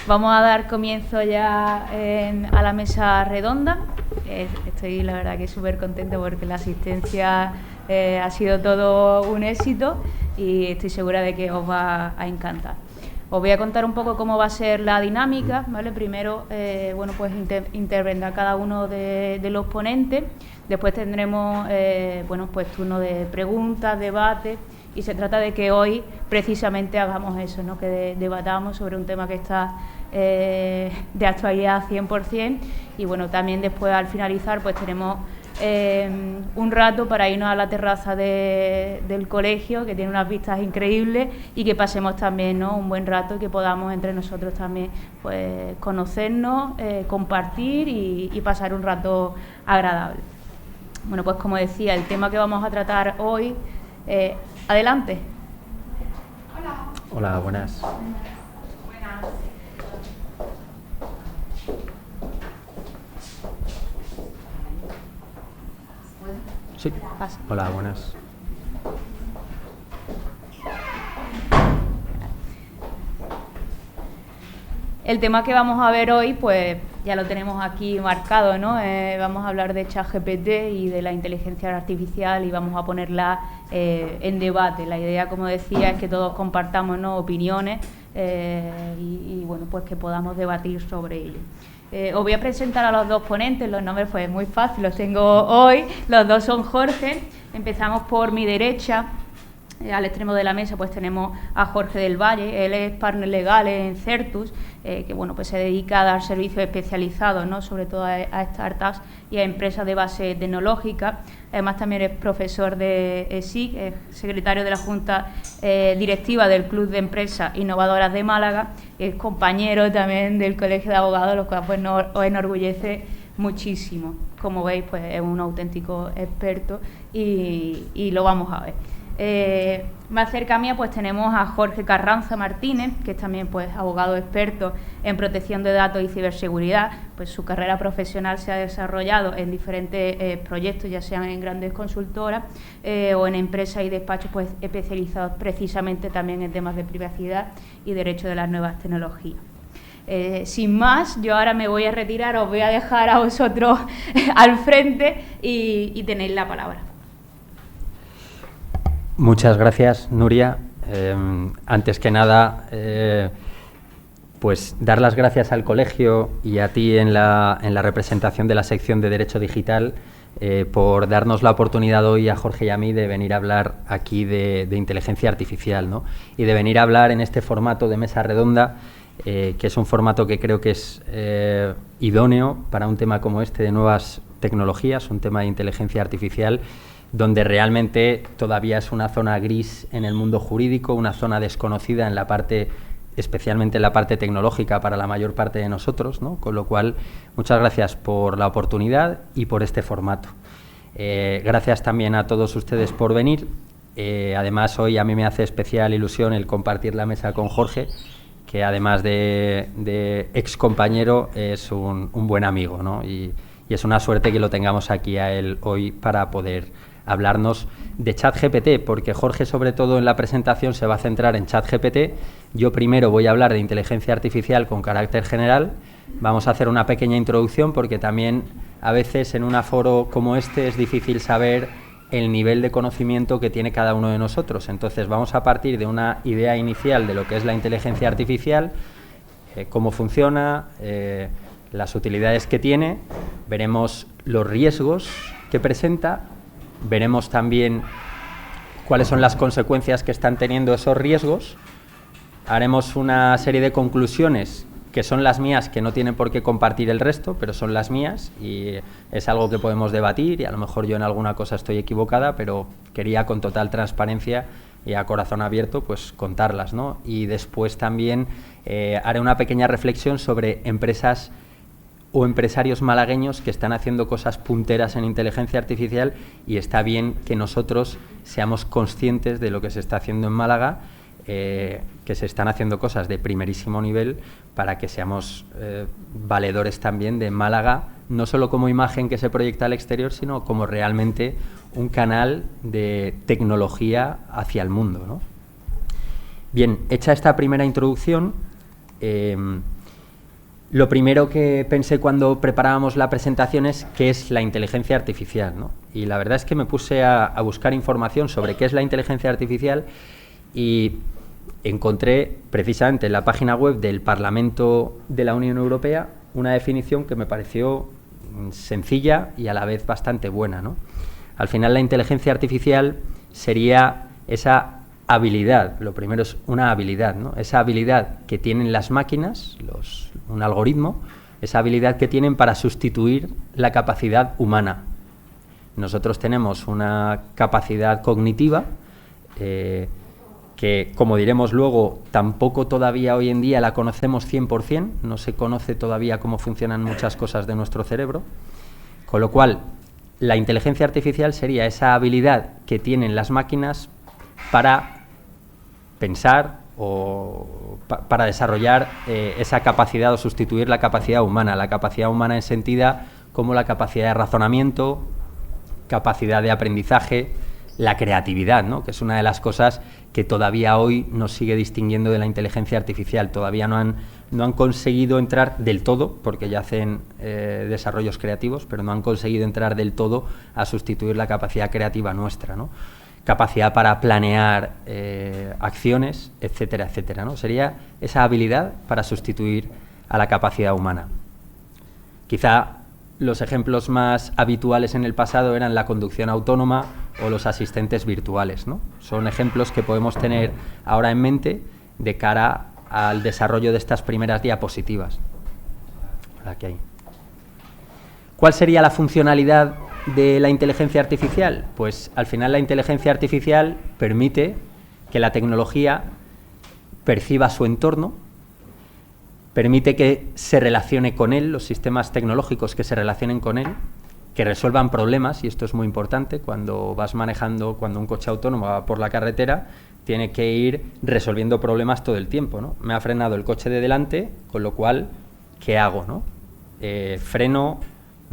Vamos a dar comienzo ya a la mesa redonda. Estoy, la verdad, que súper contenta porque la asistencia ha sido todo un éxito y estoy segura de que os va a encantar. Os voy a contar un poco cómo va a ser la dinámica, ¿vale? Primero, bueno, pues intervendrá cada uno de los ponentes. Después tendremos, bueno, pues turno de preguntas, debate. Y se trata de que hoy precisamente hagamos eso, ¿no? Que debatamos sobre un tema que está de actualidad 100%. Y bueno, también después, al finalizar, pues tenemos un rato para irnos a la terraza del colegio, que tiene unas vistas increíbles, y que pasemos también, ¿no?, un buen rato y que podamos entre nosotros también pues conocernos, compartir y pasar un rato agradable. Bueno, pues como decía, el tema que vamos a tratar hoy... adelante. Hola, buenas. Sí. Hola, buenas. El tema que vamos a ver hoy, pues ya lo tenemos aquí marcado, ¿no? Vamos a hablar de ChatGPT y de la inteligencia artificial y vamos a ponerla en debate. La idea, como decía, es que todos compartamos, ¿no?, opiniones y bueno, pues que podamos debatir sobre ello. Os voy a presentar a los dos ponentes. Los nombres pues muy fácil, los tengo hoy. Los dos son Jorge. Empezamos por mi derecha. Al extremo de la mesa pues tenemos a Jorge del Valle. Él es partner legal en Certus, que bueno, pues se dedica a dar servicios especializados, ¿no?, sobre todo a startups y a empresas de base tecnológica. Además también es profesor de ESIC, es secretario de la Junta Directiva del Club de Empresas Innovadoras de Málaga, es compañero también del Colegio de Abogados, lo cual pues os enorgullece muchísimo. Como veis, pues es un auténtico experto y lo vamos a ver. Más cerca mía pues tenemos a Jorge Carranza Martínez, que es también pues abogado experto en protección de datos y ciberseguridad. Pues su carrera profesional se ha desarrollado en diferentes proyectos, ya sean en grandes consultoras o en empresas y despachos pues especializados precisamente también en temas de privacidad y derecho de las nuevas tecnologías. Sin más, yo ahora me voy a retirar, os voy a dejar a vosotros al frente y tenéis la palabra. Muchas gracias, Nuria. Antes que nada, pues dar las gracias al colegio y a ti en la representación de la sección de Derecho Digital por darnos la oportunidad hoy a Jorge y a mí de venir a hablar aquí de inteligencia artificial, ¿no? Y de venir a hablar en este formato de mesa redonda, que es un formato que creo que es idóneo para un tema como este de nuevas tecnologías, un tema de inteligencia artificial, donde realmente todavía es una zona gris en el mundo jurídico, una zona desconocida en la parte, especialmente en la parte tecnológica para la mayor parte de nosotros, ¿no? Con lo cual, muchas gracias por la oportunidad y por este formato. Gracias también a todos ustedes por venir. Además, hoy a mí me hace especial ilusión el compartir la mesa con Jorge, que además de ex compañero es un buen amigo, ¿no? Y es una suerte que lo tengamos aquí a él hoy para poder hablarnos de ChatGPT, porque Jorge, sobre todo en la presentación, se va a centrar en ChatGPT. Yo primero voy a hablar de inteligencia artificial con carácter general. Vamos a hacer una pequeña introducción porque también a veces en un aforo como este es difícil saber el nivel de conocimiento que tiene cada uno de nosotros. Entonces vamos a partir de una idea inicial de lo que es la inteligencia artificial, cómo funciona, las utilidades que tiene, veremos los riesgos que presenta, veremos también cuáles son las consecuencias que están teniendo esos riesgos, haremos una serie de conclusiones que son las mías, que no tienen por qué compartir el resto, pero son las mías y es algo que podemos debatir y a lo mejor yo en alguna cosa estoy equivocada, pero quería con total transparencia y a corazón abierto pues contarlas, ¿no? Y después también haré una pequeña reflexión sobre empresas o empresarios malagueños que están haciendo cosas punteras en inteligencia artificial y está bien que nosotros seamos conscientes de lo que se está haciendo en Málaga, que se están haciendo cosas de primerísimo nivel para que seamos valedores también de Málaga, no solo como imagen que se proyecta al exterior, sino como realmente un canal de tecnología hacia el mundo, ¿no? Bien, hecha esta primera introducción, Lo primero que pensé cuando preparábamos la presentación es qué es la inteligencia artificial, ¿no? Y la verdad es que me puse a buscar información sobre qué es la inteligencia artificial y encontré precisamente en la página web del Parlamento de la Unión Europea una definición que me pareció sencilla y a la vez bastante buena, ¿no? Al final la inteligencia artificial sería esa habilidad, lo primero es una habilidad, ¿no? Esa habilidad que tienen las máquinas, un algoritmo, esa habilidad que tienen para sustituir la capacidad humana. Nosotros tenemos una capacidad cognitiva que, como diremos luego, tampoco todavía hoy en día la conocemos 100%, no se conoce todavía cómo funcionan muchas cosas de nuestro cerebro, con lo cual la inteligencia artificial sería esa habilidad que tienen las máquinas para pensar o para desarrollar esa capacidad o sustituir la capacidad humana entendida como la capacidad de razonamiento, capacidad de aprendizaje, la creatividad, ¿no? Que es una de las cosas que todavía hoy nos sigue distinguiendo de la inteligencia artificial. Todavía no han conseguido entrar del todo, porque ya hacen desarrollos creativos, pero no han conseguido entrar del todo a sustituir la capacidad creativa nuestra, ¿no? Capacidad para planear acciones, etcétera, etcétera, ¿no? Sería esa habilidad para sustituir a la capacidad humana. Quizá los ejemplos más habituales en el pasado eran la conducción autónoma o los asistentes virtuales, ¿no? Son ejemplos que podemos tener ahora en mente de cara al desarrollo de estas primeras diapositivas. Aquí hay. ¿Cuál sería la funcionalidad de la inteligencia artificial? Pues al final la inteligencia artificial permite que la tecnología perciba su entorno, permite que se relacione con él, los sistemas tecnológicos que se relacionen con él, que resuelvan problemas, y esto es muy importante, cuando un coche autónomo va por la carretera, tiene que ir resolviendo problemas todo el tiempo, ¿no? Me ha frenado el coche de delante, con lo cual, ¿qué hago, no? Freno,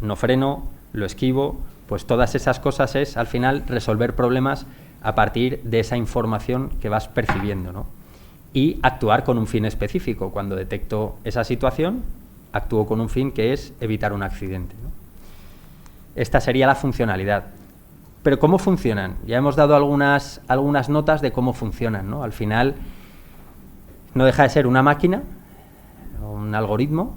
no freno, lo esquivo, pues todas esas cosas es, al final, resolver problemas a partir de esa información que vas percibiendo, ¿no? Y actuar con un fin específico. Cuando detecto esa situación, actúo con un fin que es evitar un accidente, ¿no? Esta sería la funcionalidad. Pero ¿cómo funcionan? Ya hemos dado algunas notas de cómo funcionan, ¿no? Al final, no deja de ser una máquina, un algoritmo,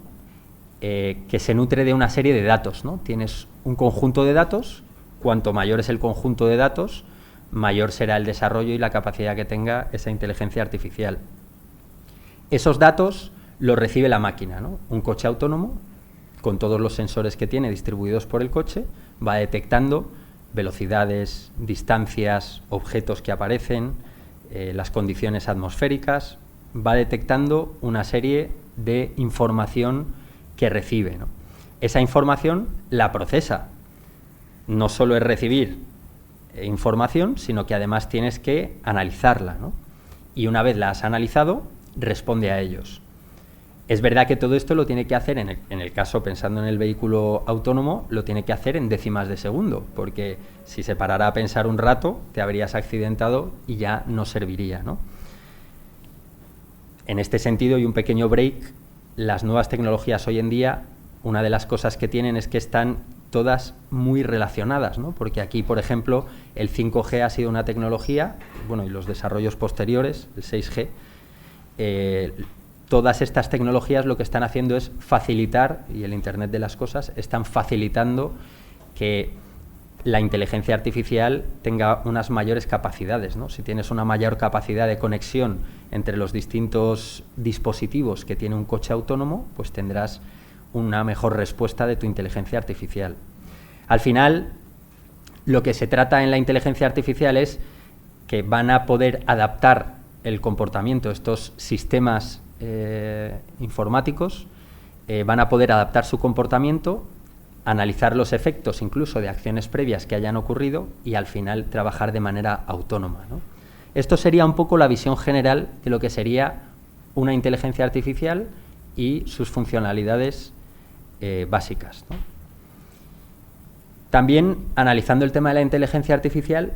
que se nutre de una serie de datos, ¿no? Tienes un conjunto de datos, cuanto mayor es el conjunto de datos, mayor será el desarrollo y la capacidad que tenga esa inteligencia artificial. Esos datos los recibe la máquina, ¿no? Un coche autónomo, con todos los sensores que tiene distribuidos por el coche, va detectando velocidades, distancias, objetos que aparecen, las condiciones atmosféricas, va detectando una serie de información que recibe, ¿no? Esa información la procesa. No solo es recibir información, sino que además tienes que analizarla, ¿no? Y una vez la has analizado, responde a ellos. Es verdad que todo esto lo tiene que hacer, en el caso, pensando en el vehículo autónomo, lo tiene que hacer en décimas de segundo, porque si se parara a pensar un rato, te habrías accidentado y ya no serviría, ¿no? En este sentido, y un pequeño break, las nuevas tecnologías hoy en día, una de las cosas que tienen es que están todas muy relacionadas, ¿no? Porque aquí, por ejemplo, el 5G ha sido una tecnología, bueno, y los desarrollos posteriores, el 6G, todas estas tecnologías lo que están haciendo es facilitar, y el Internet de las cosas, están facilitando que la inteligencia artificial tenga unas mayores capacidades, ¿no? Si tienes una mayor capacidad de conexión entre los distintos dispositivos que tiene un coche autónomo, pues tendrás una mejor respuesta de tu inteligencia artificial. Al final, lo que se trata en la inteligencia artificial es que van a poder adaptar el comportamiento de estos sistemas informáticos, van a poder adaptar su comportamiento, analizar los efectos incluso de acciones previas que hayan ocurrido y al final trabajar de manera autónoma, ¿no? Esto sería un poco la visión general de lo que sería una inteligencia artificial y sus funcionalidades básicas, ¿no? También, analizando el tema de la inteligencia artificial,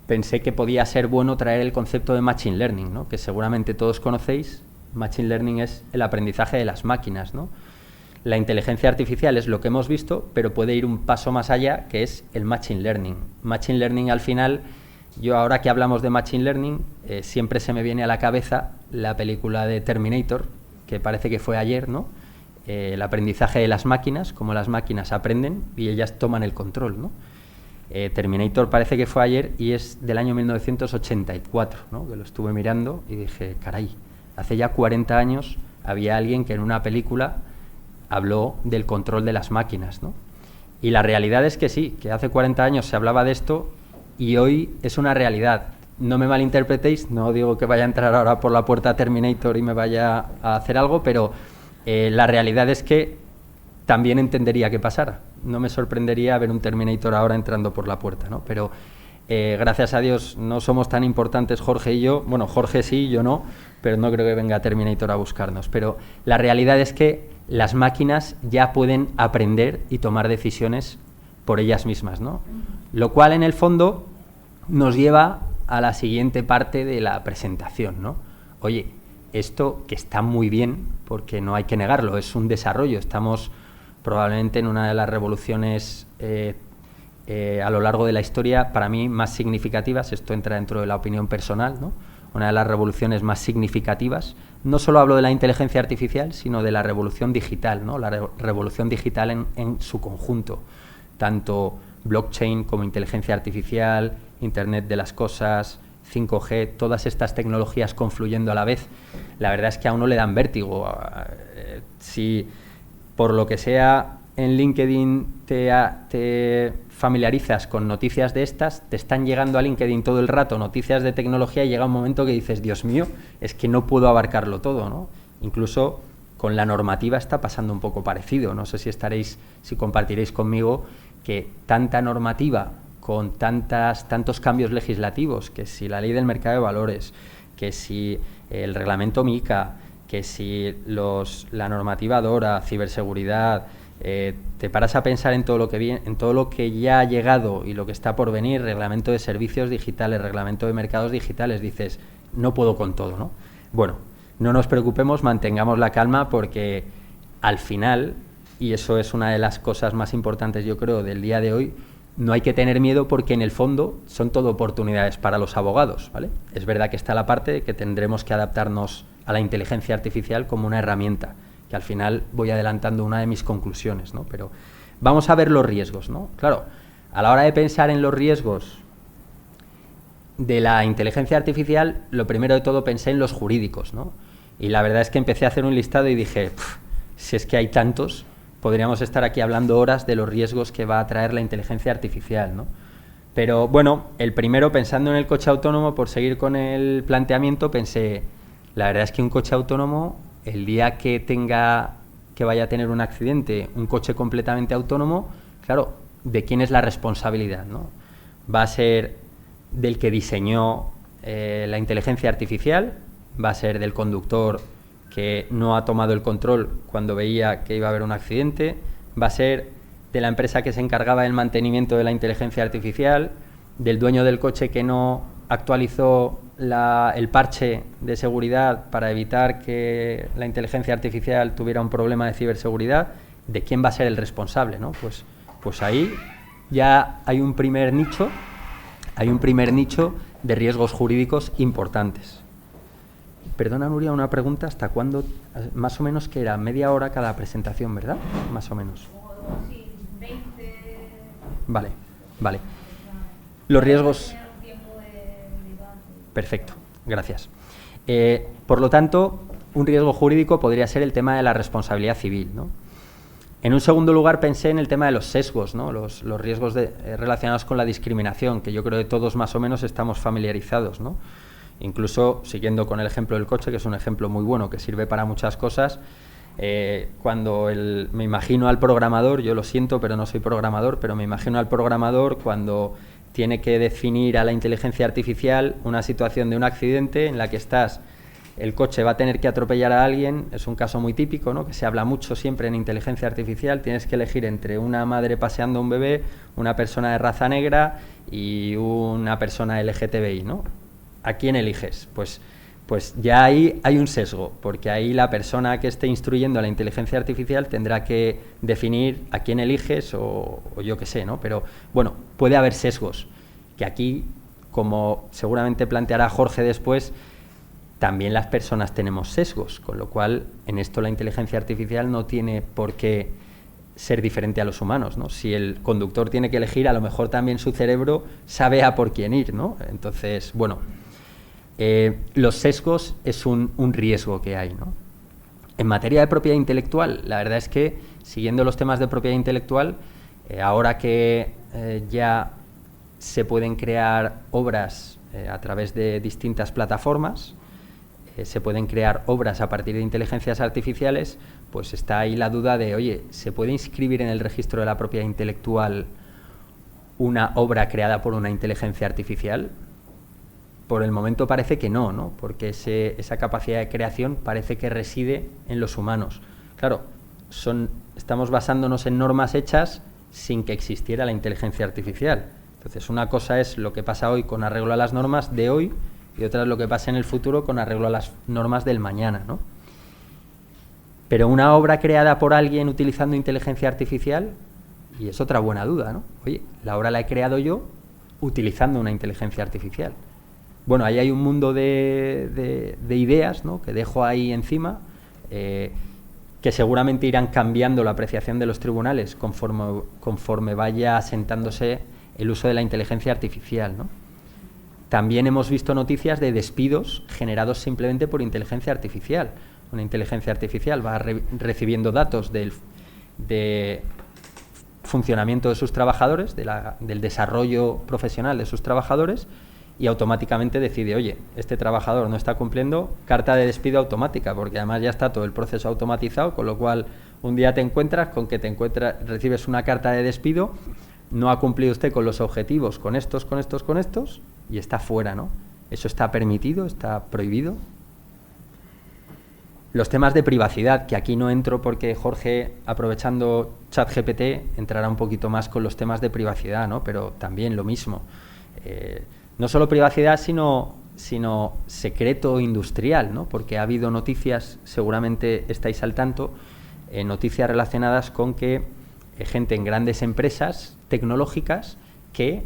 pensé que podía ser bueno traer el concepto de Machine Learning, ¿no? Que seguramente todos conocéis, Machine Learning es el aprendizaje de las máquinas, ¿no? La inteligencia artificial es lo que hemos visto, pero puede ir un paso más allá, que es el Machine Learning. Machine Learning, al final, yo ahora que hablamos de Machine Learning, siempre se me viene a la cabeza la película de Terminator, que parece que fue ayer, ¿no? El aprendizaje de las máquinas, cómo las máquinas aprenden y ellas toman el control, ¿no? Terminator parece que fue ayer y es del año 1984, ¿no? Que lo estuve mirando y dije, caray, hace ya 40 años había alguien que en una película habló del control de las máquinas, ¿no? Y la realidad es que sí, que hace 40 años se hablaba de esto y hoy es una realidad. No me malinterpretéis, no digo que vaya a entrar ahora por la puerta Terminator y me vaya a hacer algo, pero la realidad es que también entendería que pasara. No me sorprendería ver un Terminator ahora entrando por la puerta, ¿no? Pero gracias a Dios no somos tan importantes Jorge y yo. Bueno, Jorge sí, yo no, pero no creo que venga Terminator a buscarnos. Pero la realidad es que las máquinas ya pueden aprender y tomar decisiones por ellas mismas, ¿no? Lo cual, en el fondo, nos lleva a la siguiente parte de la presentación, ¿no? Oye, esto que está muy bien, porque no hay que negarlo, es un desarrollo. Estamos probablemente en una de las revoluciones a lo largo de la historia, para mí, más significativas. Esto entra dentro de la opinión personal, ¿no? Una de las revoluciones más significativas. No solo hablo de la inteligencia artificial, sino de la revolución digital, ¿no? La revolución digital en su conjunto. Tanto blockchain como inteligencia artificial, Internet de las cosas, 5G, todas estas tecnologías confluyendo a la vez. La verdad es que a uno le dan vértigo. Si por lo que sea en LinkedIn te familiarizas con noticias de estas, te están llegando a LinkedIn todo el rato noticias de tecnología y llega un momento que dices, Dios mío, es que no puedo abarcarlo todo, ¿no? Incluso con la normativa está pasando un poco parecido. No sé si compartiréis conmigo que tanta normativa con tantos cambios legislativos, que si la ley del mercado de valores, que si el reglamento MiCA, que si la normativa DORA, ciberseguridad, te paras a pensar en todo lo que viene, en todo lo que ya ha llegado y lo que está por venir, reglamento de servicios digitales, reglamento de mercados digitales, dices, no puedo con todo, ¿no? Bueno, no nos preocupemos, mantengamos la calma porque al final, y eso es una de las cosas más importantes yo creo del día de hoy, no hay que tener miedo porque en el fondo son todo oportunidades para los abogados, ¿vale? Es verdad que está la parte de que tendremos que adaptarnos a la inteligencia artificial como una herramienta, que al final voy adelantando una de mis conclusiones, ¿no? Pero vamos a ver los riesgos, ¿no? Claro, a la hora de pensar en los riesgos de la inteligencia artificial, lo primero de todo pensé en los jurídicos, ¿no? Y la verdad es que empecé a hacer un listado y dije, si es que hay tantos, podríamos estar aquí hablando horas de los riesgos que va a traer la inteligencia artificial, ¿no? Pero bueno, el primero, pensando en el coche autónomo, por seguir con el planteamiento, pensé, la verdad es que un coche autónomo, el día que vaya a tener un accidente, un coche completamente autónomo, claro, ¿de quién es la responsabilidad, ¿no? Va a ser del que diseñó la inteligencia artificial, va a ser del conductor que no ha tomado el control cuando veía que iba a haber un accidente, va a ser de la empresa que se encargaba del mantenimiento de la inteligencia artificial, del dueño del coche que no actualizó el parche de seguridad para evitar que la inteligencia artificial tuviera un problema de ciberseguridad. ¿De quién va a ser el responsable, ¿no? Pues ahí ya hay un primer nicho de riesgos jurídicos importantes. Perdona, Nuria, una pregunta, ¿hasta cuándo? Más o menos que era media hora cada presentación, ¿verdad? Más o menos. Sí, 20. Vale. Los riesgos... Perfecto, gracias. Por lo tanto, un riesgo jurídico podría ser el tema de la responsabilidad civil, ¿no? En un segundo lugar pensé en el tema de los sesgos, ¿no? Los riesgos relacionados con la discriminación, que yo creo que todos más o menos estamos familiarizados, ¿no? Incluso, siguiendo con el ejemplo del coche, que es un ejemplo muy bueno, que sirve para muchas cosas, cuando me imagino al programador, yo lo siento, pero no soy programador, pero me imagino al programador cuando tiene que definir a la inteligencia artificial una situación de un accidente en la que el coche va a tener que atropellar a alguien, es un caso muy típico, ¿no? Que se habla mucho siempre en inteligencia artificial, tienes que elegir entre una madre paseando un bebé, una persona de raza negra y una persona LGTBI, ¿no? ¿A quién eliges? Pues Pues ya ahí hay un sesgo, porque ahí la persona que esté instruyendo a la inteligencia artificial tendrá que definir a quién eliges o yo qué sé, ¿no? Pero, bueno, puede haber sesgos, que aquí, como seguramente planteará Jorge después, también las personas tenemos sesgos, con lo cual en esto la inteligencia artificial no tiene por qué ser diferente a los humanos, ¿no? Si el conductor tiene que elegir, a lo mejor también su cerebro sabe a por quién ir, ¿no? Entonces, bueno, los sesgos es un riesgo que hay, ¿no? En materia de propiedad intelectual, la verdad es que, siguiendo los temas de propiedad intelectual, ahora que ya se pueden crear obras a través de distintas plataformas, se pueden crear obras a partir de inteligencias artificiales, pues está ahí la duda de, oye, ¿se puede inscribir en el registro de la propiedad intelectual una obra creada por una inteligencia artificial? Por el momento parece que no, ¿no? Porque esa capacidad de creación parece que reside en los humanos. Claro, estamos basándonos en normas hechas sin que existiera la inteligencia artificial. Entonces, una cosa es lo que pasa hoy con arreglo a las normas de hoy, y otra es lo que pasa en el futuro con arreglo a las normas del mañana, ¿no? Pero una obra creada por alguien utilizando inteligencia artificial, y es otra buena duda, ¿no? Oye, la obra la he creado yo utilizando una inteligencia artificial. Bueno, ahí hay un mundo de ideas, ¿no?, que dejo ahí encima, que seguramente irán cambiando la apreciación de los tribunales conforme vaya asentándose el uso de la inteligencia artificial, ¿no? También hemos visto noticias de despidos generados simplemente por inteligencia artificial. Una inteligencia artificial va recibiendo datos del funcionamiento de sus trabajadores, del desarrollo profesional de sus trabajadores, y automáticamente decide, oye, este trabajador no está cumpliendo, carta de despido automática, porque además ya está todo el proceso automatizado, con lo cual un día te encuentras con que recibes una carta de despido, no ha cumplido usted con los objetivos, con estos, y está fuera, ¿no? ¿Eso está permitido? ¿Está prohibido? Los temas de privacidad, que aquí no entro porque Jorge, aprovechando ChatGPT, entrará un poquito más con los temas de privacidad, ¿no? Pero también lo mismo. No solo privacidad, sino secreto industrial, ¿no? Porque ha habido noticias, seguramente estáis al tanto, noticias relacionadas con que gente en grandes empresas tecnológicas que,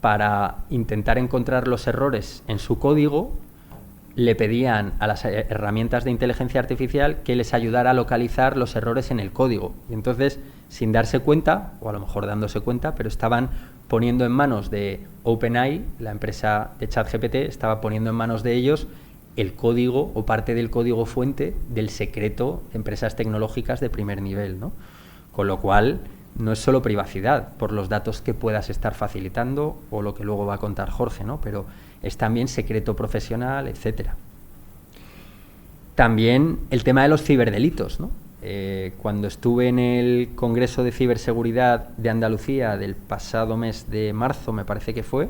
para intentar encontrar los errores en su código, le pedían a las herramientas de inteligencia artificial que les ayudara a localizar los errores en el código. Y entonces, sin darse cuenta, o a lo mejor dándose cuenta, pero estaban poniendo en manos de OpenAI, la empresa de ChatGPT, estaba poniendo en manos de ellos el código o parte del código fuente del secreto de empresas tecnológicas de primer nivel, ¿no? Con lo cual, no es solo privacidad por los datos que puedas estar facilitando o lo que luego va a contar Jorge, ¿no? Pero es también secreto profesional, etcétera. También el tema de los ciberdelitos, ¿no? Cuando estuve en el Congreso de Ciberseguridad de Andalucía del pasado mes de marzo, me parece que fue,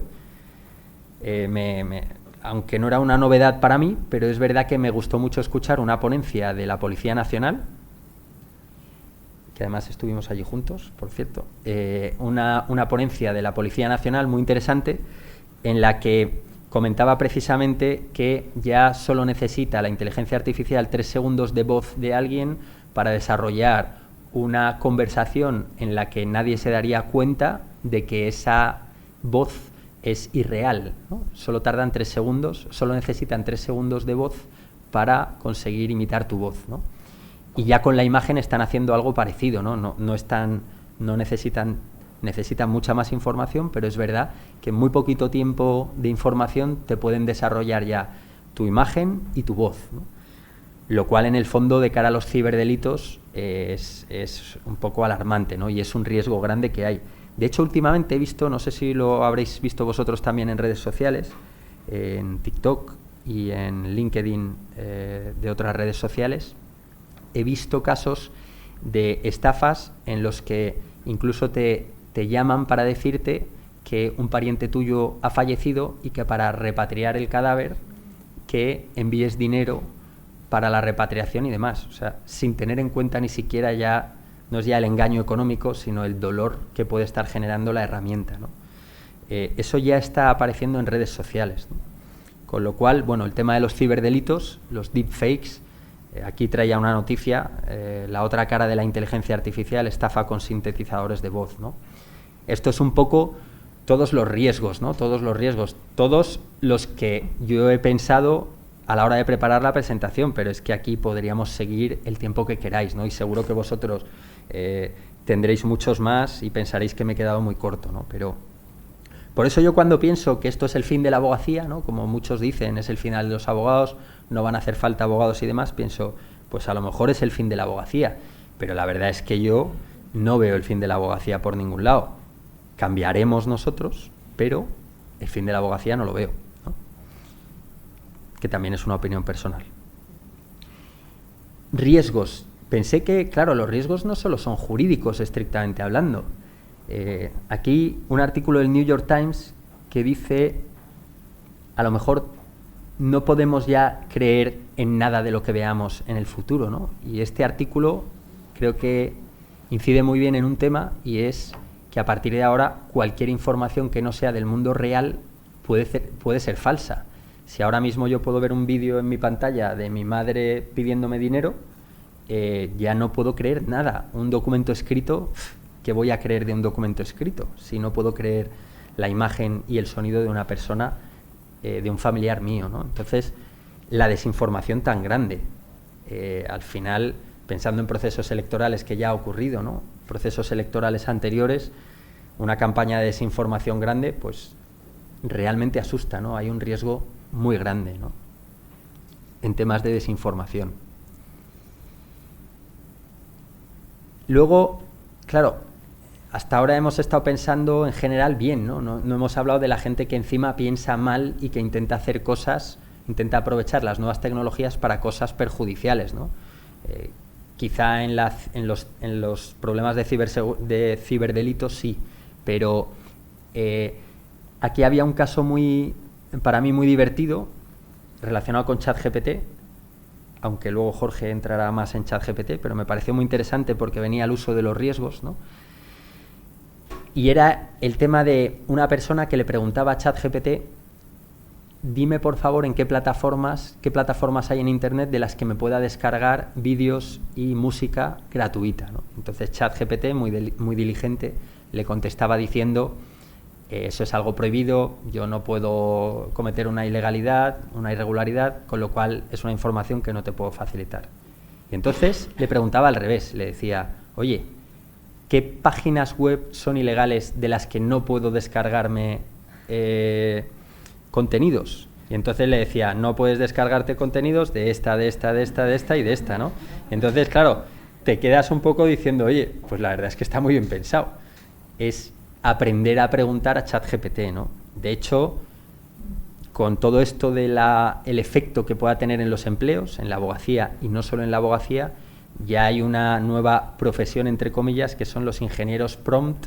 aunque no era una novedad para mí, pero es verdad que me gustó mucho escuchar una ponencia de la Policía Nacional, que además estuvimos allí juntos, por cierto, una ponencia de la Policía Nacional muy interesante, en la que comentaba precisamente que ya solo necesita la inteligencia artificial 3 segundos de voz de alguien para desarrollar una conversación en la que nadie se daría cuenta de que esa voz es irreal, ¿no? Solo tardan 3 segundos, solo necesitan 3 segundos de voz para conseguir imitar tu voz, ¿no? Y ya con la imagen están haciendo algo parecido, ¿no? No necesitan mucha más información, pero es verdad que en muy poquito tiempo de información te pueden desarrollar ya tu imagen y tu voz, ¿no? Lo cual, en el fondo, de cara a los ciberdelitos, es un poco alarmante, ¿no? Y es un riesgo grande que hay. De hecho, últimamente he visto, no sé si lo habréis visto vosotros también en redes sociales, en TikTok y en LinkedIn, de otras redes sociales, he visto casos de estafas en los que incluso te llaman para decirte que un pariente tuyo ha fallecido y que para repatriar el cadáver que envíes dinero para la repatriación y demás. O sea, sin tener en cuenta ni siquiera ya, no es ya el engaño económico, sino el dolor que puede estar generando la herramienta, ¿no? Eso ya está apareciendo en redes sociales, ¿no? Con lo cual, bueno, el tema de los ciberdelitos, los deepfakes, aquí traía una noticia, la otra cara de la inteligencia artificial, estafa con sintetizadores de voz, ¿no? Esto es un poco todos los riesgos, ¿no? Todos los que yo he pensado a la hora de preparar la presentación, pero es que aquí podríamos seguir el tiempo que queráis, ¿no? Y seguro que vosotros tendréis muchos más y pensaréis que me he quedado muy corto, ¿no? Pero por eso yo cuando pienso que esto es el fin de la abogacía, ¿no? Como muchos dicen, es el final de los abogados, no van a hacer falta abogados y demás, pienso, pues a lo mejor es el fin de la abogacía, pero la verdad es que yo no veo el fin de la abogacía por ningún lado. Cambiaremos nosotros, pero el fin de la abogacía no lo veo, ¿no? Que también es una opinión personal. Riesgos. Pensé que, claro, los riesgos no solo son jurídicos estrictamente hablando. Aquí un artículo del New York Times que dice, a lo mejor no podemos ya creer en nada de lo que veamos en el futuro, ¿no? Y este artículo creo que incide muy bien en un tema, y es que a partir de ahora cualquier información que no sea del mundo real puede ser falsa. Si ahora mismo yo puedo ver un vídeo en mi pantalla de mi madre pidiéndome dinero, ya no puedo creer nada. Un documento escrito, ¿qué voy a creer de un documento escrito? Si no puedo creer la imagen y el sonido de una persona, de un familiar mío, ¿no? Entonces, la desinformación tan grande, al final, pensando en procesos electorales que ya ha ocurrido, ¿no? Procesos electorales anteriores, una campaña de desinformación grande, pues realmente asusta, ¿no? Hay un riesgo muy grande, ¿no? En temas de desinformación. Luego, claro, hasta ahora hemos estado pensando en general bien, ¿no? No hemos hablado de la gente que encima piensa mal y que intenta hacer cosas, intenta aprovechar las nuevas tecnologías para cosas perjudiciales, ¿no? Quizá en los problemas de ciberdelitos sí, pero aquí había un caso para mí muy divertido relacionado con ChatGPT, aunque luego Jorge entrará más en ChatGPT, pero me pareció muy interesante porque venía al uso de los riesgos, ¿no? Y era el tema de una persona que le preguntaba a ChatGPT, dime por favor en qué plataformas hay en Internet de las que me pueda descargar vídeos y música gratuita, ¿no? Entonces ChatGPT, muy diligente, le contestaba diciendo, eso es algo prohibido, yo no puedo cometer una ilegalidad, una irregularidad, con lo cual es una información que no te puedo facilitar. Y entonces le preguntaba al revés, le decía, oye, ¿qué páginas web son ilegales de las que no puedo descargarme contenidos? Y entonces le decía, no puedes descargarte contenidos de esta y de esta, ¿no? Entonces, claro, te quedas un poco diciendo, oye, pues la verdad es que está muy bien pensado. Es aprender a preguntar a ChatGPT, ¿no? De hecho, con todo esto de el efecto que pueda tener en los empleos, en la abogacía y no solo en la abogacía, ya hay una nueva profesión, entre comillas, que son los ingenieros prompt,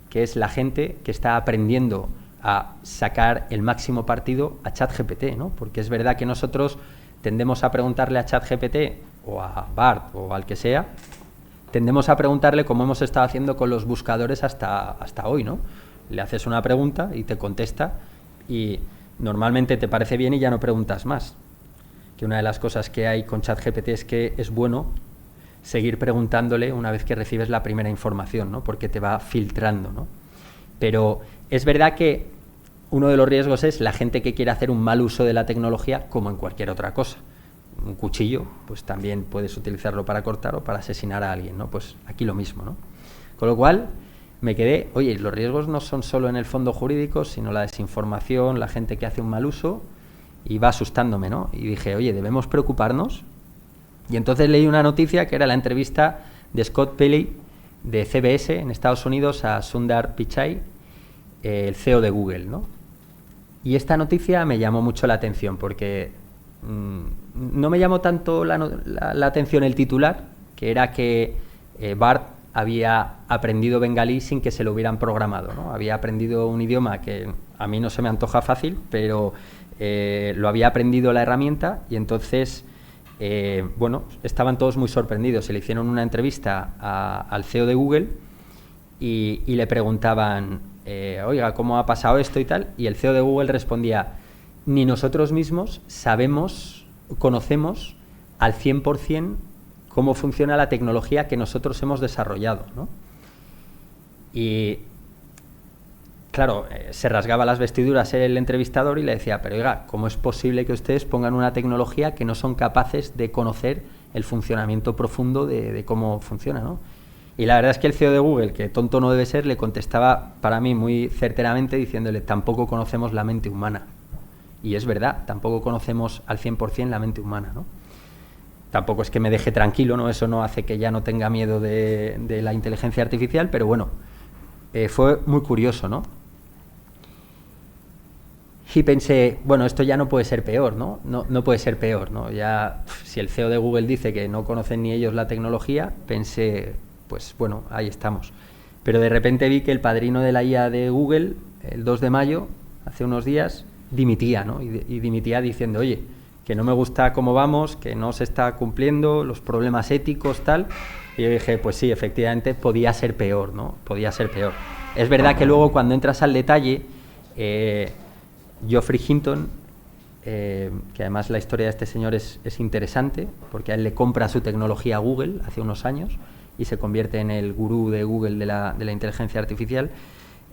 que es la gente que está aprendiendo a sacar el máximo partido a ChatGPT, ¿no? Porque es verdad que nosotros tendemos a preguntarle a ChatGPT o a BART o al que sea, tendemos a preguntarle como hemos estado haciendo con los buscadores hasta hoy, ¿no? Le haces una pregunta y te contesta y normalmente te parece bien y ya no preguntas más. Que una de las cosas que hay con ChatGPT es que es bueno seguir preguntándole una vez que recibes la primera información, ¿no? Porque te va filtrando, ¿no? Pero es verdad que uno de los riesgos es la gente que quiere hacer un mal uso de la tecnología, como en cualquier otra cosa. Un cuchillo, pues también puedes utilizarlo para cortar o para asesinar a alguien, ¿no? Pues aquí lo mismo, ¿no? Con lo cual me quedé, oye, los riesgos no son solo en el fondo jurídico, sino la desinformación, la gente que hace un mal uso, y va asustándome, ¿no? Y dije, oye, debemos preocuparnos. Y entonces leí una noticia que era la entrevista de Scott Pelley de CBS en Estados Unidos a Sundar Pichai, el CEO de Google, ¿no? Y esta noticia me llamó mucho la atención porque no me llamó tanto la atención el titular, que era que Bart había aprendido bengalí sin que se lo hubieran programado, ¿no? Había aprendido un idioma que a mí no se me antoja fácil, pero lo había aprendido la herramienta y entonces, bueno, estaban todos muy sorprendidos. Se le hicieron una entrevista al CEO de Google y le preguntaban, oiga, ¿cómo ha pasado esto y tal? Y el CEO de Google respondía, ni nosotros mismos conocemos al 100% cómo funciona la tecnología que nosotros hemos desarrollado, ¿no? Y claro, se rasgaba las vestiduras el entrevistador y le decía, pero oiga, ¿cómo es posible que ustedes pongan una tecnología que no son capaces de conocer el funcionamiento profundo de cómo funciona, ¿no? Y la verdad es que el CEO de Google, que tonto no debe ser, le contestaba para mí muy certeramente diciéndole, tampoco conocemos la mente humana. Y es verdad, tampoco conocemos al 100% la mente humana, ¿no? Tampoco es que me deje tranquilo, ¿no? Eso no hace que ya no tenga miedo de la inteligencia artificial, pero bueno, fue muy curioso, ¿no? Y pensé, bueno, esto ya no puede ser peor, ¿no? No puede ser peor, ¿no? Ya, si el CEO de Google dice que no conocen ni ellos la tecnología, pensé, pues bueno, ahí estamos. Pero de repente vi que el padrino de la IA de Google, el 2 de mayo, hace unos días, dimitía, ¿no? Y dimitía diciendo, oye, que no me gusta cómo vamos, que no se está cumpliendo, los problemas éticos, tal. Y yo dije, pues sí, efectivamente, podía ser peor, ¿no? Podía ser peor. Es verdad que luego cuando entras al detalle, Geoffrey Hinton, que además la historia de este señor es interesante, porque a él le compra su tecnología a Google hace unos años y se convierte en el gurú de Google de la inteligencia artificial.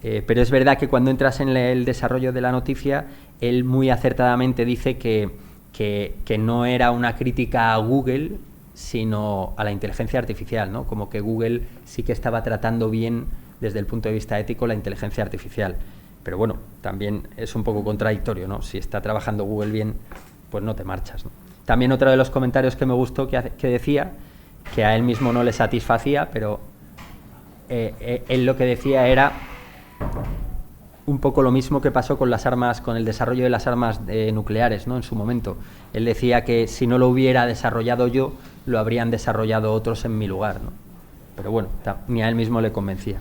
Pero es verdad que cuando entras en el desarrollo de la noticia, él muy acertadamente dice que no era una crítica a Google, sino a la inteligencia artificial, ¿no? Como que Google sí que estaba tratando bien desde el punto de vista ético la inteligencia artificial. Pero bueno, también es un poco contradictorio, ¿no? Si está trabajando Google bien, pues no te marchas, ¿no? También otro de los comentarios que me gustó que decía, que a él mismo no le satisfacía, pero él lo que decía era un poco lo mismo que pasó con las armas, con el desarrollo de las armas nucleares, ¿no? En su momento. Él decía que si no lo hubiera desarrollado yo, lo habrían desarrollado otros en mi lugar, ¿no? Pero bueno, ni a él mismo le convencía.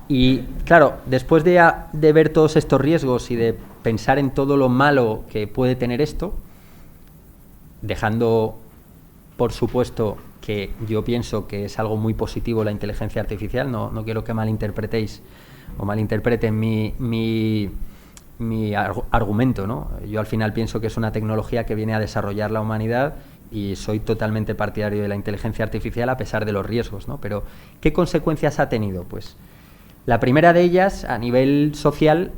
Y claro, después de ver todos estos riesgos y de pensar en todo lo malo que puede tener esto, dejando por supuesto que yo pienso que es algo muy positivo la inteligencia artificial, no quiero que malinterpretéis o malinterpreten mi argumento, ¿no? Yo al final pienso que es una tecnología que viene a desarrollar la humanidad y soy totalmente partidario de la inteligencia artificial a pesar de los riesgos, ¿no? Pero ¿qué consecuencias ha tenido? Pues la primera de ellas, a nivel social,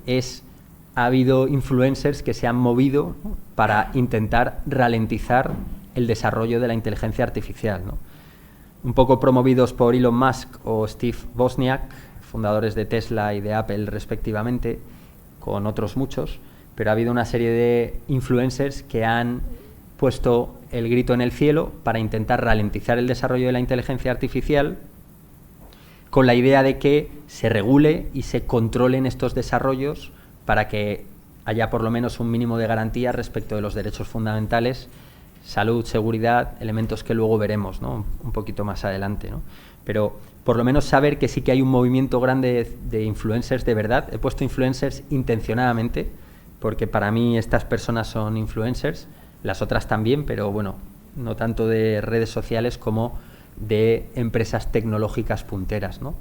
ha habido influencers que se han movido, ¿no?, para intentar ralentizar el desarrollo de la inteligencia artificial, ¿no? Un poco promovidos por Elon Musk o Steve Wozniak, fundadores de Tesla y de Apple respectivamente, con otros muchos, pero ha habido una serie de influencers que han puesto el grito en el cielo para intentar ralentizar el desarrollo de la inteligencia artificial con la idea de que se regule y se controlen estos desarrollos para que haya por lo menos un mínimo de garantía respecto de los derechos fundamentales, salud, seguridad, elementos que luego veremos, ¿no?, un poquito más adelante, ¿no? Pero por lo menos saber que sí que hay un movimiento grande de influencers de verdad. He puesto influencers intencionadamente, porque para mí estas personas son influencers, las otras también, pero bueno, no tanto de redes sociales como de empresas tecnológicas punteras, ¿no?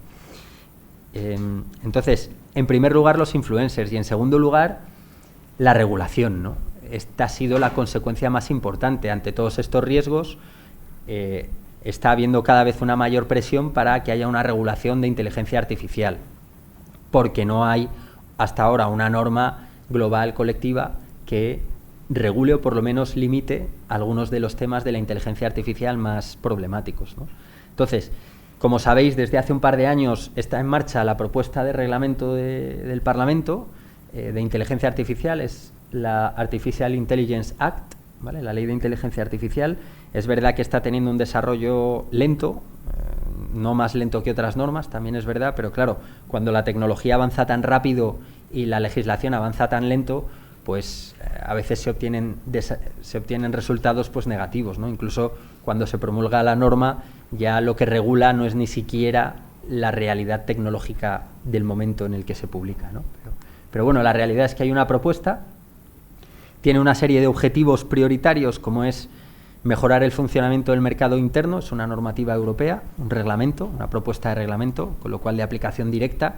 Entonces, en primer lugar los influencers y en segundo lugar la regulación, ¿no? Esta ha sido la consecuencia más importante. Ante todos estos riesgos está habiendo cada vez una mayor presión para que haya una regulación de inteligencia artificial, porque no hay hasta ahora una norma global colectiva que regule o por lo menos limite algunos de los temas de la inteligencia artificial más problemáticos, ¿no? Entonces, como sabéis, desde hace un par de años está en marcha la propuesta de reglamento del Parlamento de inteligencia artificial, es la Artificial Intelligence Act, ¿vale?, la ley de inteligencia artificial. Es verdad que está teniendo un desarrollo lento, no más lento que otras normas, también es verdad, pero claro, cuando la tecnología avanza tan rápido y la legislación avanza tan lento, pues a veces se obtienen resultados pues negativos, ¿no? Incluso cuando se promulga la norma, ya lo que regula no es ni siquiera la realidad tecnológica del momento en el que se publica, ¿no? Pero bueno, la realidad es que hay una propuesta, tiene una serie de objetivos prioritarios, como es mejorar el funcionamiento del mercado interno, es una normativa europea, un reglamento, una propuesta de reglamento, con lo cual de aplicación directa.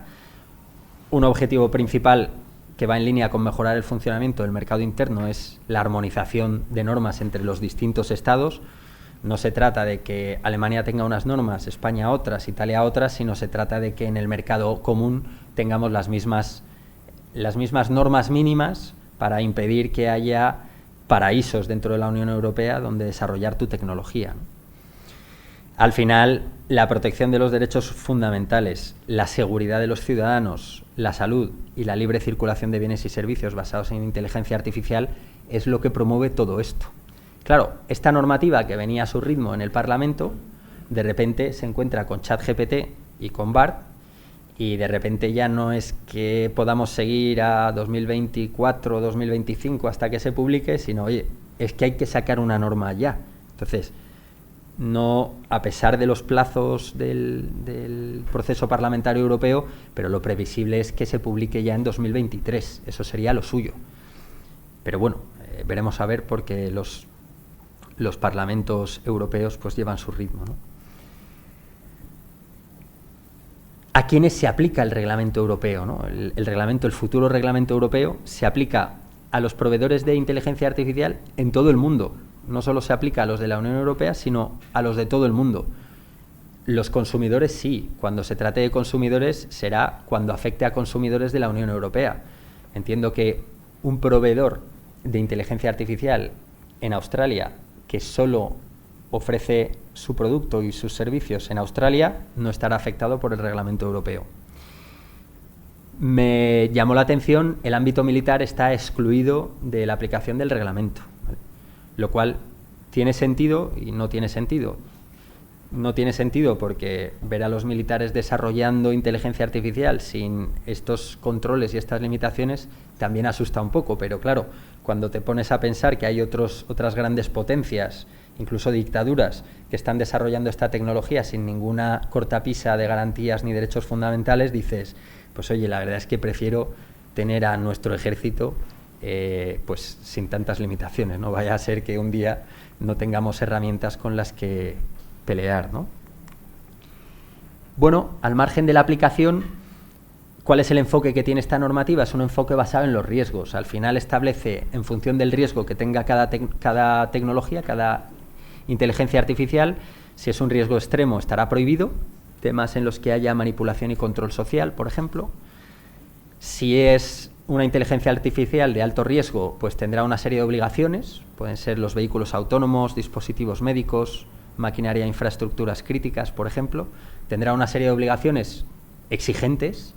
Un objetivo principal, que va en línea con mejorar el funcionamiento del mercado interno es la armonización de normas entre los distintos estados. No se trata de que Alemania tenga unas normas, España otras, Italia otras, sino se trata de que en el mercado común tengamos las mismas normas mínimas para impedir que haya paraísos dentro de la Unión Europea donde desarrollar tu tecnología, ¿no? Al final, la protección de los derechos fundamentales, la seguridad de los ciudadanos, la salud y la libre circulación de bienes y servicios basados en inteligencia artificial es lo que promueve todo esto. Claro, esta normativa que venía a su ritmo en el Parlamento, de repente se encuentra con ChatGPT y con BART, y de repente ya no es que podamos seguir a 2024 o 2025 hasta que se publique, sino, oye, es que hay que sacar una norma ya. Entonces, no, a pesar de los plazos del proceso parlamentario europeo, pero lo previsible es que se publique ya en 2023, eso sería lo suyo. Pero bueno, veremos a ver, porque los parlamentos europeos pues llevan su ritmo, ¿no? ¿A quiénes se aplica el reglamento europeo, ¿no? El futuro reglamento europeo se aplica a los proveedores de inteligencia artificial en todo el mundo. No solo se aplica a los de la Unión Europea, sino a los de todo el mundo. Los consumidores sí, cuando se trate de consumidores será cuando afecte a consumidores de la Unión Europea. Entiendo que un proveedor de inteligencia artificial en Australia que solo ofrece su producto y sus servicios en Australia no estará afectado por el reglamento europeo. Me llamó la atención, el ámbito militar está excluido de la aplicación del reglamento, ¿vale? Lo cual tiene sentido y no tiene sentido. No tiene sentido porque ver a los militares desarrollando inteligencia artificial sin estos controles y estas limitaciones también asusta un poco, pero claro, cuando te pones a pensar que hay otras grandes potencias, incluso dictaduras, que están desarrollando esta tecnología sin ninguna cortapisa de garantías ni derechos fundamentales, dices, pues oye, la verdad es que prefiero tener a nuestro ejército pues sin tantas limitaciones, no vaya a ser que un día no tengamos herramientas con las que pelear, ¿no? Bueno, al margen de la aplicación, ¿cuál es el enfoque que tiene esta normativa? Es un enfoque basado en los riesgos. Al final establece, en función del riesgo que tenga cada tecnología, cada inteligencia artificial, si es un riesgo extremo estará prohibido, temas en los que haya manipulación y control social, por ejemplo. Si es una inteligencia artificial de alto riesgo, pues tendrá una serie de obligaciones, pueden ser los vehículos autónomos, dispositivos médicos, maquinaria e infraestructuras críticas, por ejemplo. Tendrá una serie de obligaciones exigentes,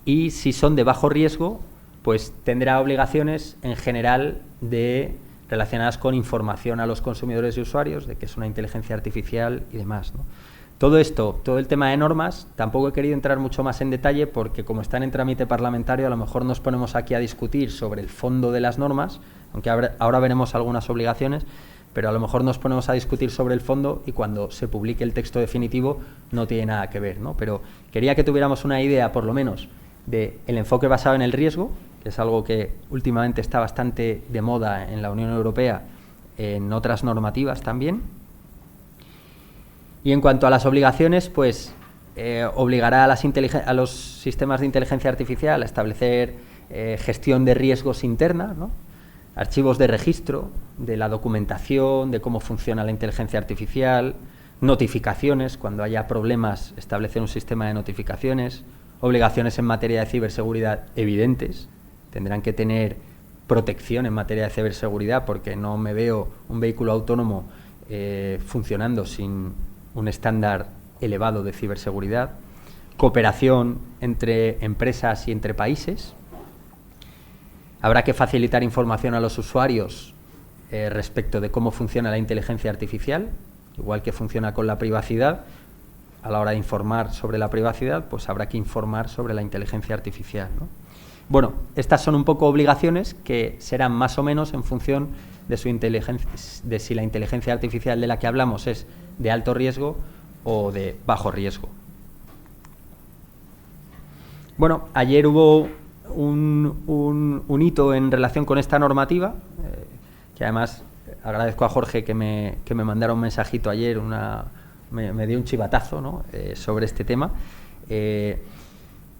y si son de bajo riesgo, pues tendrá obligaciones en general relacionadas con información a los consumidores y usuarios de que es una inteligencia artificial y demás, ¿no? Todo esto, todo el tema de normas, tampoco he querido entrar mucho más en detalle porque como están en trámite parlamentario, a lo mejor nos ponemos aquí a discutir sobre el fondo de las normas, aunque ahora veremos algunas obligaciones, pero a lo mejor nos ponemos a discutir sobre el fondo y cuando se publique el texto definitivo no tiene nada que ver, ¿no? Pero quería que tuviéramos una idea, por lo menos, del enfoque basado en el riesgo, que es algo que últimamente está bastante de moda en la Unión Europea, en otras normativas también. Y en cuanto a las obligaciones, pues obligará a los sistemas de inteligencia artificial a establecer gestión de riesgos interna, ¿no? Archivos de registro de la documentación, de cómo funciona la inteligencia artificial, notificaciones, cuando haya problemas, establecer un sistema de notificaciones, obligaciones en materia de ciberseguridad evidentes, tendrán que tener protección en materia de ciberseguridad porque no me veo un vehículo autónomo funcionando sin un estándar elevado de ciberseguridad, cooperación entre empresas y entre países. Habrá que facilitar información a los usuarios respecto de cómo funciona la inteligencia artificial, igual que funciona con la privacidad. A la hora de informar sobre la privacidad, pues habrá que informar sobre la inteligencia artificial, ¿no? Bueno, estas son un poco obligaciones que serán más o menos en función de si la inteligencia artificial de la que hablamos es de alto riesgo o de bajo riesgo. Bueno, ayer hubo un hito en relación con esta normativa, que además agradezco a Jorge que me mandara un mensajito ayer, me dio un chivatazo, ¿no? Sobre este tema.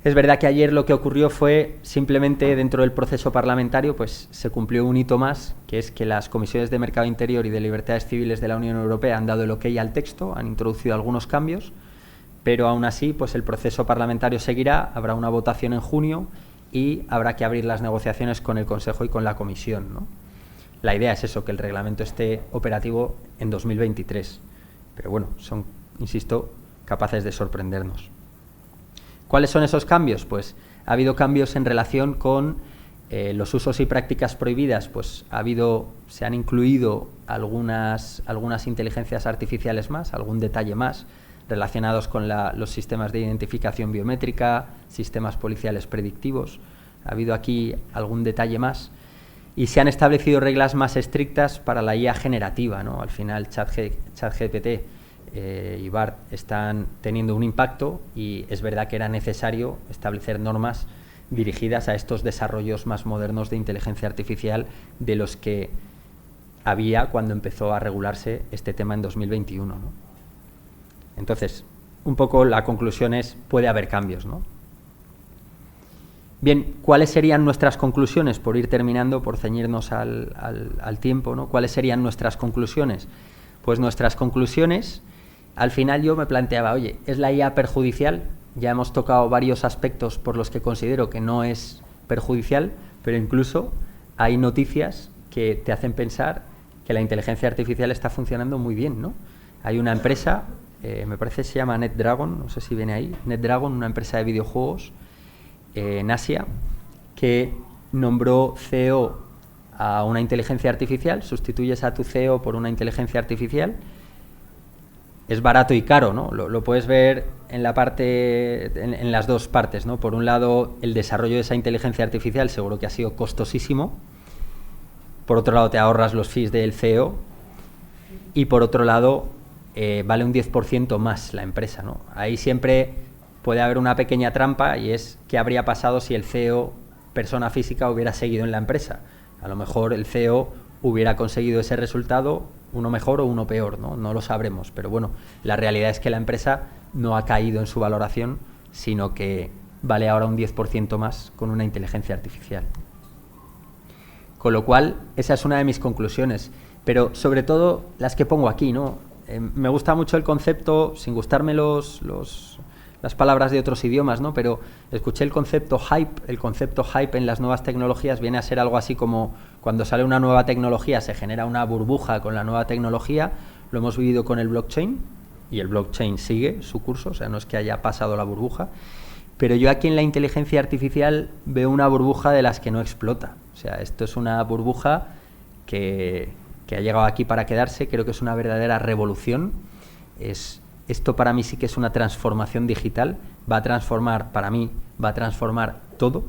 Es verdad que ayer lo que ocurrió fue simplemente dentro del proceso parlamentario, pues se cumplió un hito más, que es que las comisiones de Mercado Interior y de Libertades Civiles de la Unión Europea han dado el ok al texto, han introducido algunos cambios, pero aún así pues el proceso parlamentario seguirá, habrá una votación en junio y habrá que abrir las negociaciones con el Consejo y con la Comisión, ¿no? La idea es eso, que el reglamento esté operativo en 2023, pero bueno, son, insisto, capaces de sorprendernos. ¿Cuáles son esos cambios? Pues ha habido cambios en relación con los usos y prácticas prohibidas, pues se han incluido algunas inteligencias artificiales más, algún detalle más, relacionados con los sistemas de identificación biométrica, sistemas policiales predictivos. Ha habido aquí algún detalle más. Y se han establecido reglas más estrictas para la IA generativa, ¿no? Al final, ChatGPT y BART están teniendo un impacto y es verdad que era necesario establecer normas dirigidas a estos desarrollos más modernos de inteligencia artificial de los que había cuando empezó a regularse este tema en 2021, ¿no? Entonces, un poco la conclusión es, puede haber cambios, ¿no? Bien, ¿cuáles serían nuestras conclusiones? Por ir terminando, por ceñirnos al tiempo, ¿no? ¿Cuáles serían nuestras conclusiones? Pues nuestras conclusiones, al final yo me planteaba, oye, ¿es la IA perjudicial? Ya hemos tocado varios aspectos por los que considero que no es perjudicial, pero incluso hay noticias que te hacen pensar que la inteligencia artificial está funcionando muy bien, ¿no? Hay una empresa, me parece que se llama NetDragon, no sé si viene ahí, NetDragon, una empresa de videojuegos en Asia, que nombró CEO a una inteligencia artificial, sustituyes a tu CEO por una inteligencia artificial. Es barato y caro, ¿no? Lo puedes ver en las dos partes, ¿no? Por un lado, el desarrollo de esa inteligencia artificial seguro que ha sido costosísimo. Por otro lado, te ahorras los fees del CEO. Y por otro lado, vale un 10% más la empresa, ¿no? Ahí siempre puede haber una pequeña trampa y es qué habría pasado si el CEO, persona física, hubiera seguido en la empresa. A lo mejor el CEO hubiera conseguido ese resultado, uno mejor o uno peor, ¿no? No lo sabremos, pero bueno, la realidad es que la empresa no ha caído en su valoración, sino que vale ahora un 10% más con una inteligencia artificial. Con lo cual, esa es una de mis conclusiones, pero sobre todo las que pongo aquí, ¿no? Me gusta mucho el concepto, sin gustarme las palabras de otros idiomas, ¿no? Pero escuché el concepto hype en las nuevas tecnologías viene a ser algo así como cuando sale una nueva tecnología se genera una burbuja con la nueva tecnología, lo hemos vivido con el blockchain y el blockchain sigue su curso, o sea, no es que haya pasado la burbuja, pero yo aquí en la inteligencia artificial veo una burbuja de las que no explota, o sea, esto es una burbuja que ha llegado aquí para quedarse, creo que es una verdadera revolución, esto para mí sí que es una transformación digital, va a transformar todo,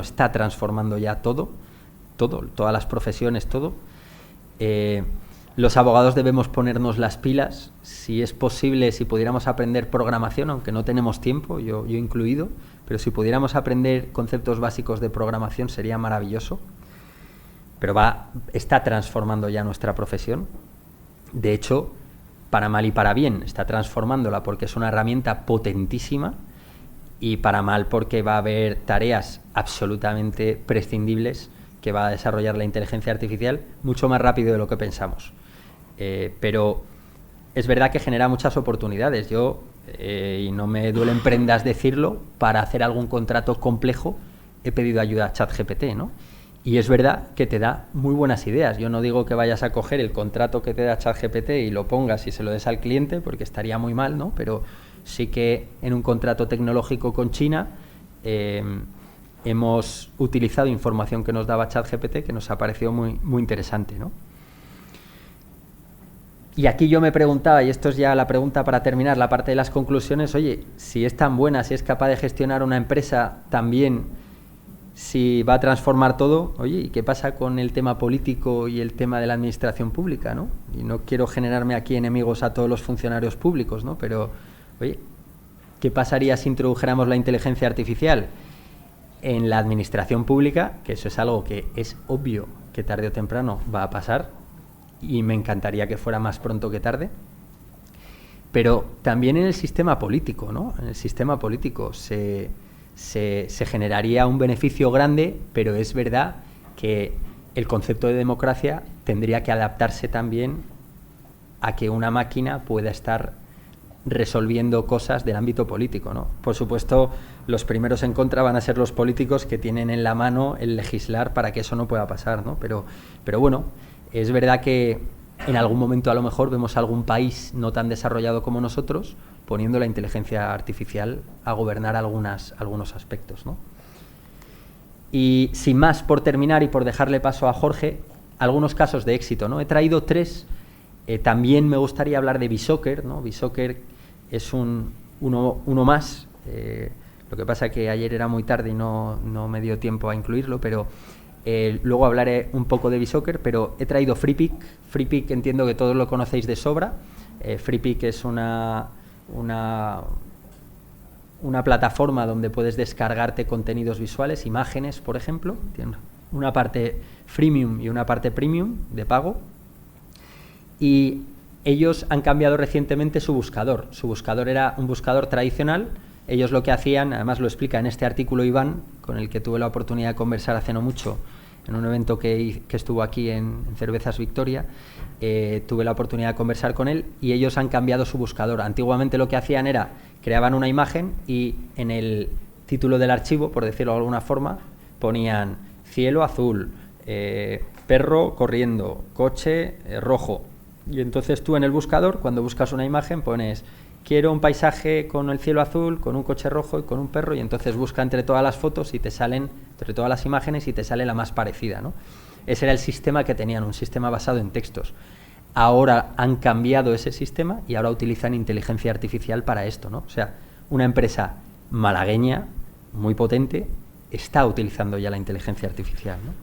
está transformando ya todo, todas las profesiones, todo. Los abogados debemos ponernos las pilas, si es posible, si pudiéramos aprender programación, aunque no tenemos tiempo, yo incluido, pero si pudiéramos aprender conceptos básicos de programación sería maravilloso, pero está transformando ya nuestra profesión. De hecho, para mal y para bien, está transformándola porque es una herramienta potentísima y para mal porque va a haber tareas absolutamente prescindibles que va a desarrollar la inteligencia artificial mucho más rápido de lo que pensamos. Pero es verdad que genera muchas oportunidades. Yo, y no me duelen prendas decirlo, para hacer algún contrato complejo he pedido ayuda a ChatGPT, ¿no? Y es verdad que te da muy buenas ideas. Yo no digo que vayas a coger el contrato que te da ChatGPT y lo pongas y se lo des al cliente, porque estaría muy mal, ¿no? Pero sí que en un contrato tecnológico con China hemos utilizado información que nos daba ChatGPT que nos ha parecido muy, muy interesante, ¿no? Y aquí yo me preguntaba, y esto es ya la pregunta para terminar, la parte de las conclusiones, oye, si es tan buena, si es capaz de gestionar una empresa tan bien, si va a transformar todo, oye, ¿y qué pasa con el tema político y el tema de la administración pública, ¿no? Y no quiero generarme aquí enemigos a todos los funcionarios públicos, ¿no? Pero, oye, ¿qué pasaría si introdujéramos la inteligencia artificial en la administración pública? Que eso es algo que es obvio que tarde o temprano va a pasar y me encantaría que fuera más pronto que tarde. Pero también en el sistema político, ¿no? En el sistema político se se generaría un beneficio grande, pero es verdad que el concepto de democracia tendría que adaptarse también a que una máquina pueda estar resolviendo cosas del ámbito político, ¿no? Por supuesto, los primeros en contra van a ser los políticos que tienen en la mano el legislar para que eso no pueda pasar, ¿no? Pero bueno, es verdad que en algún momento a lo mejor vemos algún país no tan desarrollado como nosotros poniendo la inteligencia artificial a gobernar algunos aspectos, ¿no? Y sin más, por terminar y por dejarle paso a Jorge, algunos casos de éxito, ¿no? He traído 3. También me gustaría hablar de BeSoccer, ¿no? BeSoccer es uno más. Lo que pasa es que ayer era muy tarde y no me dio tiempo a incluirlo, pero luego hablaré un poco de BeSoccer, pero he traído FreePic. FreePic entiendo que todos lo conocéis de sobra. FreePic es una plataforma donde puedes descargarte contenidos visuales, imágenes, por ejemplo. Tiene una parte freemium y una parte premium de pago. Y ellos han cambiado recientemente su buscador. Su buscador era un buscador tradicional. Ellos lo que hacían, además lo explica en este artículo Iván, con el que tuve la oportunidad de conversar hace no mucho, en un evento que estuvo aquí en Cervezas Victoria, tuve la oportunidad de conversar con él y ellos han cambiado su buscador. Antiguamente lo que hacían era, creaban una imagen y en el título del archivo, por decirlo de alguna forma, ponían cielo azul, perro corriendo, coche rojo. Y entonces tú en el buscador, cuando buscas una imagen, pones quiero un paisaje con el cielo azul, con un coche rojo y con un perro, y entonces busca entre todas las fotos y te salen, entre todas las imágenes, y te sale la más parecida, ¿no? Ese era el sistema que tenían, un sistema basado en textos. Ahora han cambiado ese sistema y ahora utilizan inteligencia artificial para esto, ¿no? O sea, una empresa malagueña, muy potente, está utilizando ya la inteligencia artificial, ¿no?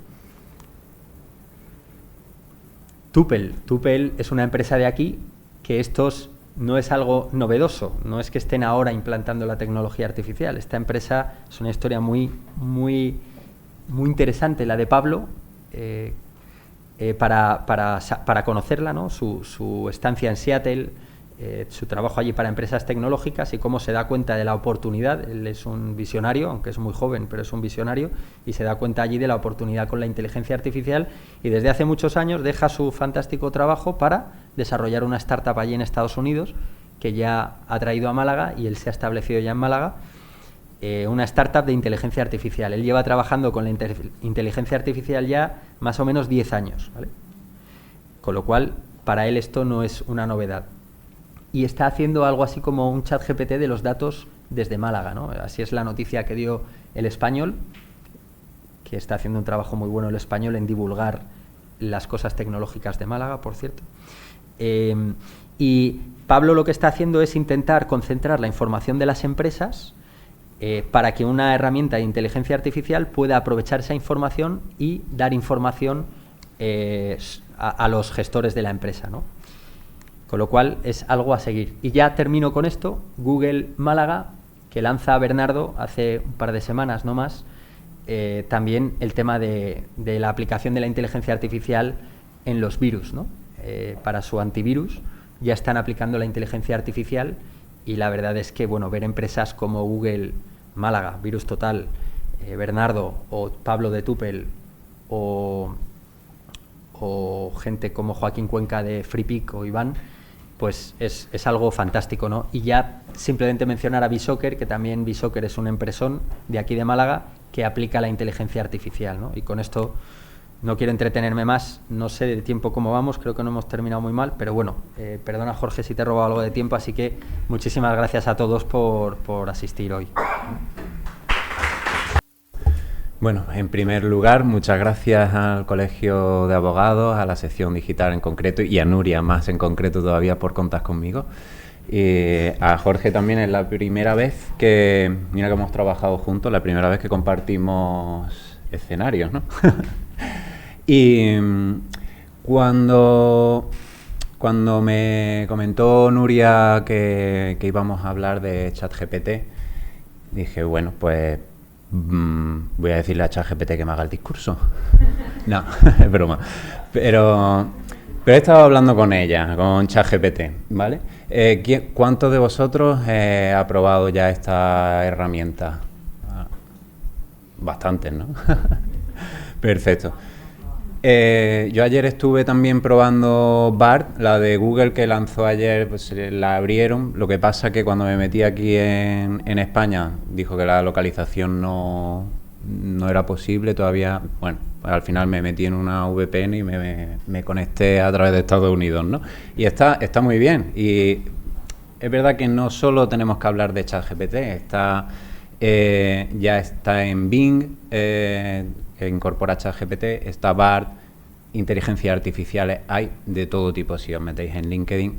Tupel es una empresa de aquí que estos no es algo novedoso, no es que estén ahora implantando la tecnología artificial. Esta empresa es una historia muy interesante, la de Pablo, para conocerla, ¿no? Su estancia en Seattle, su trabajo allí para empresas tecnológicas y cómo se da cuenta de la oportunidad. Él es un visionario, aunque es muy joven, pero es un visionario, y se da cuenta allí de la oportunidad con la inteligencia artificial, y desde hace muchos años deja su fantástico trabajo para desarrollar una startup allí en Estados Unidos que ya ha traído a Málaga, y él se ha establecido ya en Málaga, una startup de inteligencia artificial. Él lleva trabajando con la inteligencia artificial ya más o menos 10 años, ¿vale? Con lo cual, para él esto no es una novedad. Y está haciendo algo así como un chat GPT de los datos desde Málaga, ¿no? Así es la noticia que dio El Español, que está haciendo un trabajo muy bueno El Español en divulgar las cosas tecnológicas de Málaga, por cierto. Y Pablo lo que está haciendo es intentar concentrar la información de las empresas para que una herramienta de inteligencia artificial pueda aprovechar esa información y dar información a los gestores de la empresa, ¿no? Con lo cual es algo a seguir. Y ya termino con esto. Google Málaga, que lanza a Bernardo hace un par de semanas, no más, también el tema de la aplicación de la inteligencia artificial en los virus, ¿no? Para su antivirus ya están aplicando la inteligencia artificial, y la verdad es que, bueno, ver empresas como Google Málaga, Virus Total, Bernardo o Pablo de Tupel o gente como Joaquín Cuenca de FreePic o Iván, pues es algo fantástico, ¿no? Y ya simplemente mencionar a BeSoccer, que también BeSoccer es un empresón de aquí de Málaga que aplica la inteligencia artificial, ¿no? Y con esto no quiero entretenerme más, no sé de tiempo cómo vamos, creo que no hemos terminado muy mal, pero bueno, perdona Jorge si te he robado algo de tiempo, así que muchísimas gracias a todos por asistir hoy. Bueno, en primer lugar, muchas gracias al Colegio de Abogados, a la sección digital en concreto, y a Nuria más en concreto todavía por contar conmigo. A Jorge también es la primera vez que, mira que hemos trabajado juntos, la primera vez que compartimos escenarios, ¿no? Y cuando me comentó Nuria que íbamos a hablar de ChatGPT, dije, bueno, pues voy a decirle a ChatGPT que me haga el discurso. No, es broma. Pero he estado hablando con ella, con ChatGPT, ¿vale? ¿Cuántos de vosotros ha probado ya esta herramienta? bastantes, ¿no? Perfecto. Yo ayer estuve también probando BART, la de Google que lanzó ayer, pues la abrieron. Lo que pasa que cuando me metí aquí en España, dijo que la localización no era posible todavía. Bueno, al final me metí en una VPN y me conecté a través de Estados Unidos, ¿no? Y está muy bien. Y es verdad que no solo tenemos que hablar de ChatGPT, ya está en Bing, que incorpora ChatGPT, está BART, inteligencias artificiales, hay de todo tipo. Si os metéis en LinkedIn,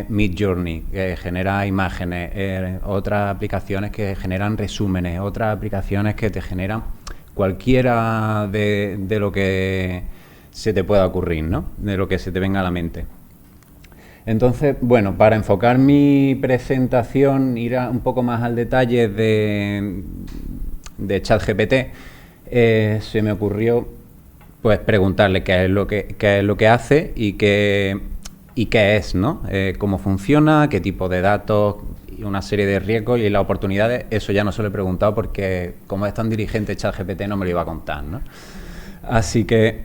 Midjourney, que genera imágenes, otras aplicaciones que generan resúmenes, otras aplicaciones que te generan cualquiera de lo que se te pueda ocurrir, ¿no? De lo que se te venga a la mente. Entonces, bueno, para enfocar mi presentación, ir un poco más al detalle de ChatGPT, se me ocurrió pues preguntarle qué es lo que hace y qué es, ¿no? Cómo funciona, qué tipo de datos, y una serie de riesgos y las oportunidades. Eso ya no se lo he preguntado porque como es tan dirigente ChatGPT no me lo iba a contar, ¿no? Así que,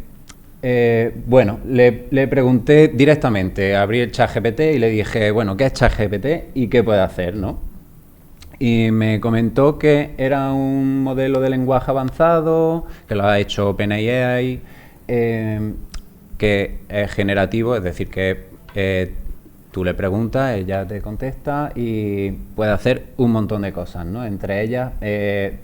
bueno, le pregunté directamente, abrí el ChatGPT y le dije, bueno, ¿qué es ChatGPT y qué puede hacer, no? Y me comentó que era un modelo de lenguaje avanzado, que lo ha hecho OpenAI, que es generativo, es decir, que tú le preguntas, ella te contesta y puede hacer un montón de cosas, ¿no? Entre ellas,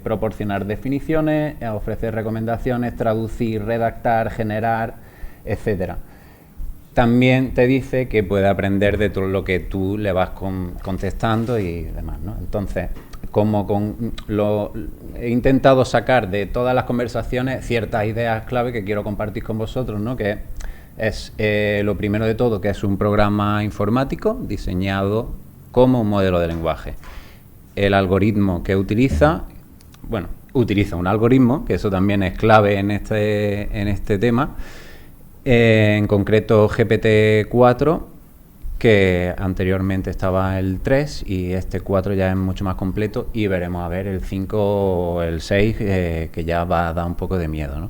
proporcionar definiciones, ofrecer recomendaciones, traducir, redactar, generar, etcétera. También te dice que puede aprender de todo lo que tú le vas contestando y demás, ¿no? Entonces, he intentado sacar de todas las conversaciones ciertas ideas clave que quiero compartir con vosotros, ¿no? Que es lo primero de todo, que es un programa informático diseñado como un modelo de lenguaje. El algoritmo que utiliza un algoritmo, que eso también es clave en este tema. En concreto GPT-4, que anteriormente estaba el 3 y este 4 ya es mucho más completo, y veremos a ver el 5 o el 6, que ya va a dar un poco de miedo, ¿no?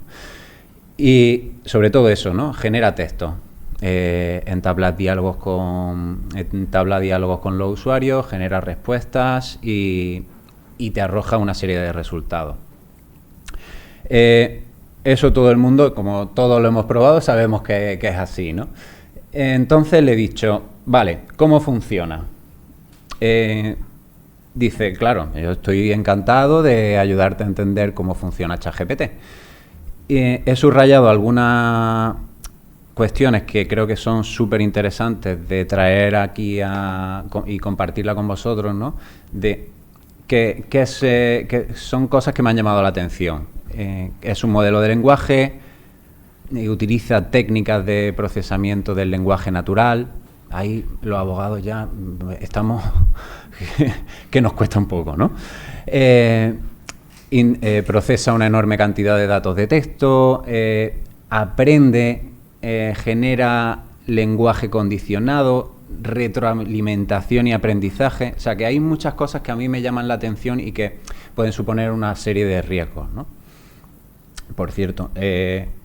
Y sobre todo eso, ¿no? Genera texto, entabla diálogos con los usuarios, genera respuestas y te arroja una serie de resultados. Eso todo el mundo, como todos lo hemos probado, sabemos que es así, ¿no? Entonces le he dicho, vale, ¿cómo funciona? Dice, claro, yo estoy encantado de ayudarte a entender cómo funciona ChatGPT. He subrayado algunas cuestiones que creo que son súper interesantes de traer aquí y compartirla con vosotros, ¿no? Que son cosas que me han llamado la atención. Es un modelo de lenguaje, utiliza técnicas de procesamiento del lenguaje natural. Ahí los abogados ya estamos que nos cuesta un poco, ¿no? Procesa una enorme cantidad de datos de texto, aprende, genera lenguaje condicionado, retroalimentación y aprendizaje. O sea, que hay muchas cosas que a mí me llaman la atención y que pueden suponer una serie de riesgos, ¿no? Por cierto,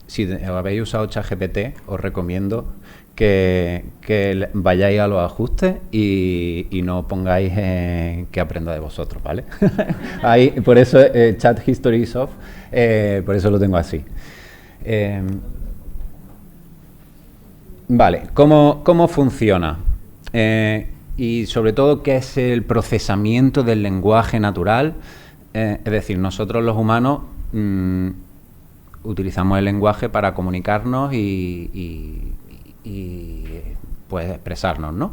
si habéis usado ChatGPT, os recomiendo que vayáis a los ajustes y no pongáis que aprenda de vosotros, ¿vale? Ahí, por eso Chat History is off, por eso lo tengo así. Vale, ¿cómo funciona? Y sobre todo, ¿qué es el procesamiento del lenguaje natural? Es decir, nosotros los humanos utilizamos el lenguaje para comunicarnos y pues expresarnos, ¿no?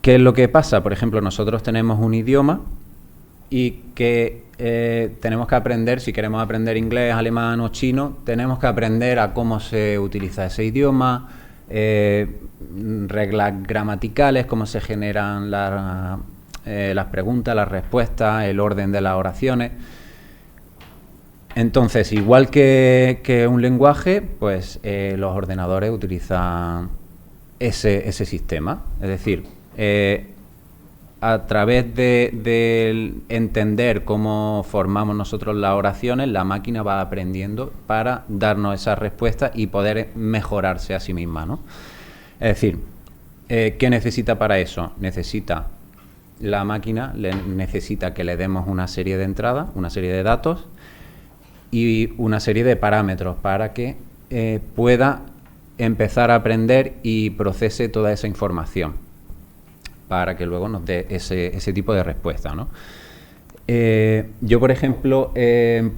¿Qué es lo que pasa? Por ejemplo, nosotros tenemos un idioma y que tenemos que aprender, si queremos aprender inglés, alemán o chino, tenemos que aprender a cómo se utiliza ese idioma, reglas gramaticales, cómo se generan las preguntas, las respuestas, el orden de las oraciones. Entonces, igual que un lenguaje, pues los ordenadores utilizan ese sistema. Es decir, a través de entender cómo formamos nosotros las oraciones, la máquina va aprendiendo para darnos esas respuestas y poder mejorarse a sí misma, ¿no? Es decir, ¿qué necesita para eso? La máquina necesita que le demos una serie de entradas, una serie de datos y una serie de parámetros para que pueda empezar a aprender y procese toda esa información, para que luego nos dé ese tipo de respuesta, ¿no? Yo, por ejemplo, en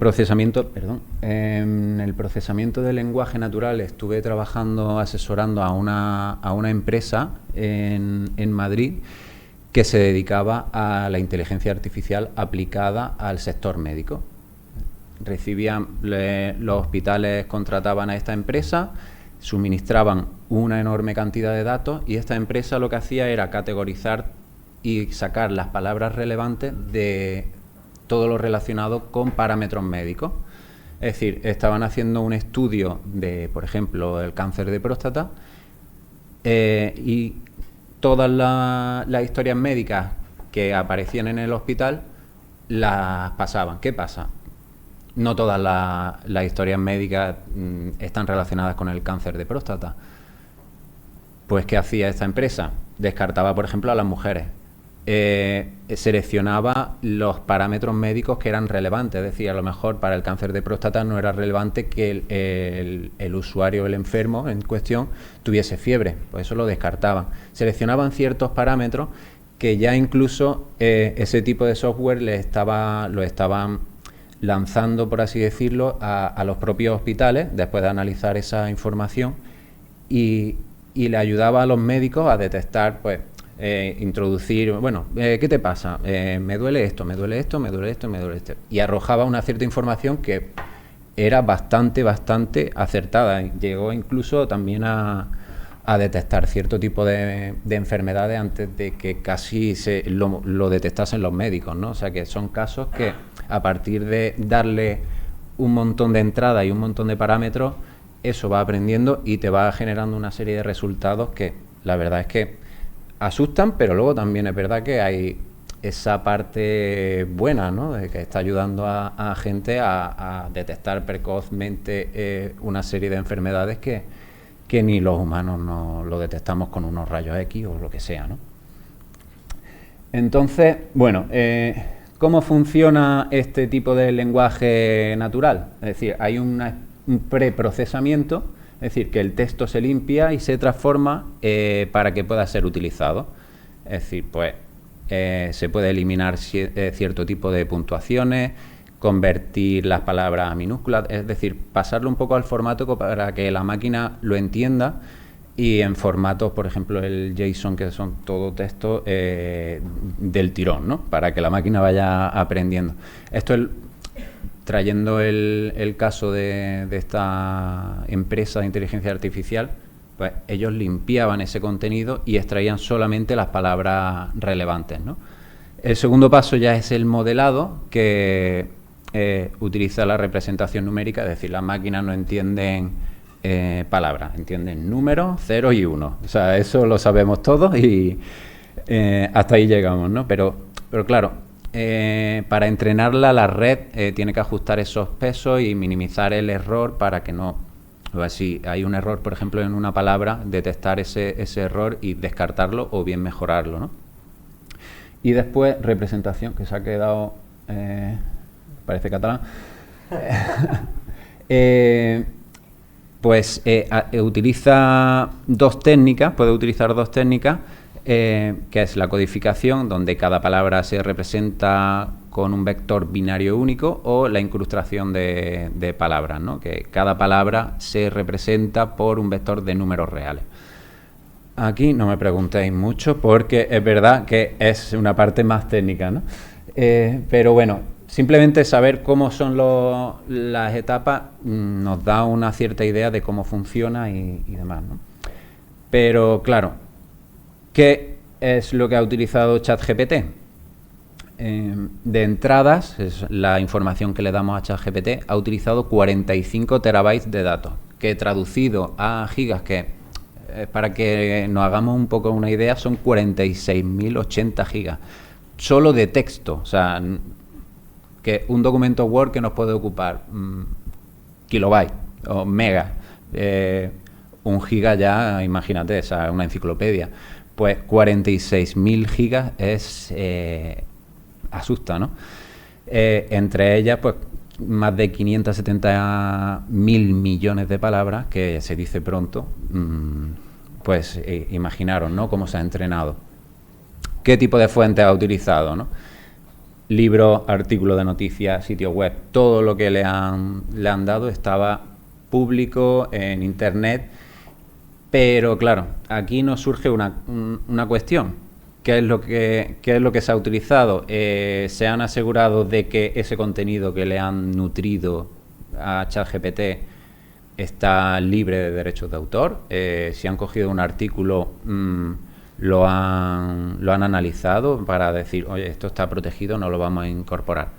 el procesamiento del lenguaje natural estuve trabajando, asesorando a una empresa en Madrid que se dedicaba a la inteligencia artificial aplicada al sector médico. Los hospitales contrataban a esta empresa, suministraban una enorme cantidad de datos y esta empresa lo que hacía era categorizar y sacar las palabras relevantes de todo lo relacionado con parámetros médicos. Es decir, estaban haciendo un estudio de, por ejemplo, el cáncer de próstata y todas las historias médicas que aparecían en el hospital las pasaban. ¿Qué pasa? No todas las historias médicas están relacionadas con el cáncer de próstata. Pues, ¿qué hacía esta empresa? Descartaba, por ejemplo, a las mujeres. Seleccionaba los parámetros médicos que eran relevantes. Es decir, a lo mejor para el cáncer de próstata no era relevante que el usuario, el enfermo en cuestión, tuviese fiebre. Pues eso lo descartaban. Seleccionaban ciertos parámetros que ya incluso ese tipo de software lo estaban lanzando, por así decirlo, a los propios hospitales, después de analizar esa información, y le ayudaba a los médicos a detectar, pues, introducir, bueno, ¿qué te pasa? Me duele esto, me duele esto, me duele esto, me duele esto. Y arrojaba una cierta información que era bastante acertada. Llegó incluso también a detectar cierto tipo de enfermedades antes de que casi lo detectasen los médicos, ¿no? O sea, que son casos que, a partir de darle un montón de entradas y un montón de parámetros, eso va aprendiendo y te va generando una serie de resultados que la verdad es que asustan, pero luego también es verdad que hay esa parte buena, ¿no? De que está ayudando a gente a detectar precozmente una serie de enfermedades que ni los humanos no lo detectamos con unos rayos X o lo que sea, ¿no? Entonces, bueno, ¿cómo funciona este tipo de lenguaje natural? Es decir, hay un preprocesamiento, es decir, que el texto se limpia y se transforma para que pueda ser utilizado. Es decir, pues se puede eliminar cierto tipo de puntuaciones, convertir las palabras a minúsculas, es decir, pasarlo un poco al formato para que la máquina lo entienda, y en formatos, por ejemplo, el JSON, que son todo texto del tirón, ¿no? Para que la máquina vaya aprendiendo. Esto trayendo el caso de esta empresa de inteligencia artificial, pues ellos limpiaban ese contenido y extraían solamente las palabras relevantes, ¿no? El segundo paso ya es el modelado, que utiliza la representación numérica, es decir, las máquinas no entienden palabras, entienden números, 0 y 1. O sea, eso lo sabemos todos y hasta ahí llegamos, ¿no? Pero claro, para entrenarla, la red tiene que ajustar esos pesos y minimizar el error para que no... Si hay un error, por ejemplo, en una palabra, detectar ese error y descartarlo o bien mejorarlo, ¿no? Y después, representación, que se ha quedado... parece catalán. Utiliza dos técnicas, puede utilizar dos técnicas, que es la codificación, donde cada palabra se representa con un vector binario único, o la incrustación de palabras, ¿no? Que cada palabra se representa por un vector de números reales. Aquí no me preguntéis mucho porque es verdad que es una parte más técnica, ¿no? Pero bueno, simplemente saber cómo son las etapas nos da una cierta idea de cómo funciona y demás, ¿no? Pero claro, ¿qué es lo que ha utilizado ChatGPT? De entradas, es la información que le damos a ChatGPT, ha utilizado 45 terabytes de datos, que traducido a gigas, que para que nos hagamos un poco una idea, son 46.080 gigas. Solo de texto, o sea, que un documento Word que nos puede ocupar kilobytes o megas, 1 giga ya, imagínate, o sea, una enciclopedia. Pues 46.000 gigas es... asusta, ¿no? Entre ellas, pues, más de 570.000 millones de palabras, que se dice pronto, pues imaginaros, ¿no?, cómo se ha entrenado. ¿Qué tipo de fuentes ha utilizado, no? Libros, artículos de noticias, sitios web, todo lo que le han dado estaba público en Internet, pero claro, aquí nos surge una cuestión. ¿Qué es lo que se ha utilizado? Se han asegurado de que ese contenido que le han nutrido a ChatGPT está libre de derechos de autor. Si han cogido un artículo, lo han analizado para decir, oye, esto está protegido, no lo vamos a incorporar.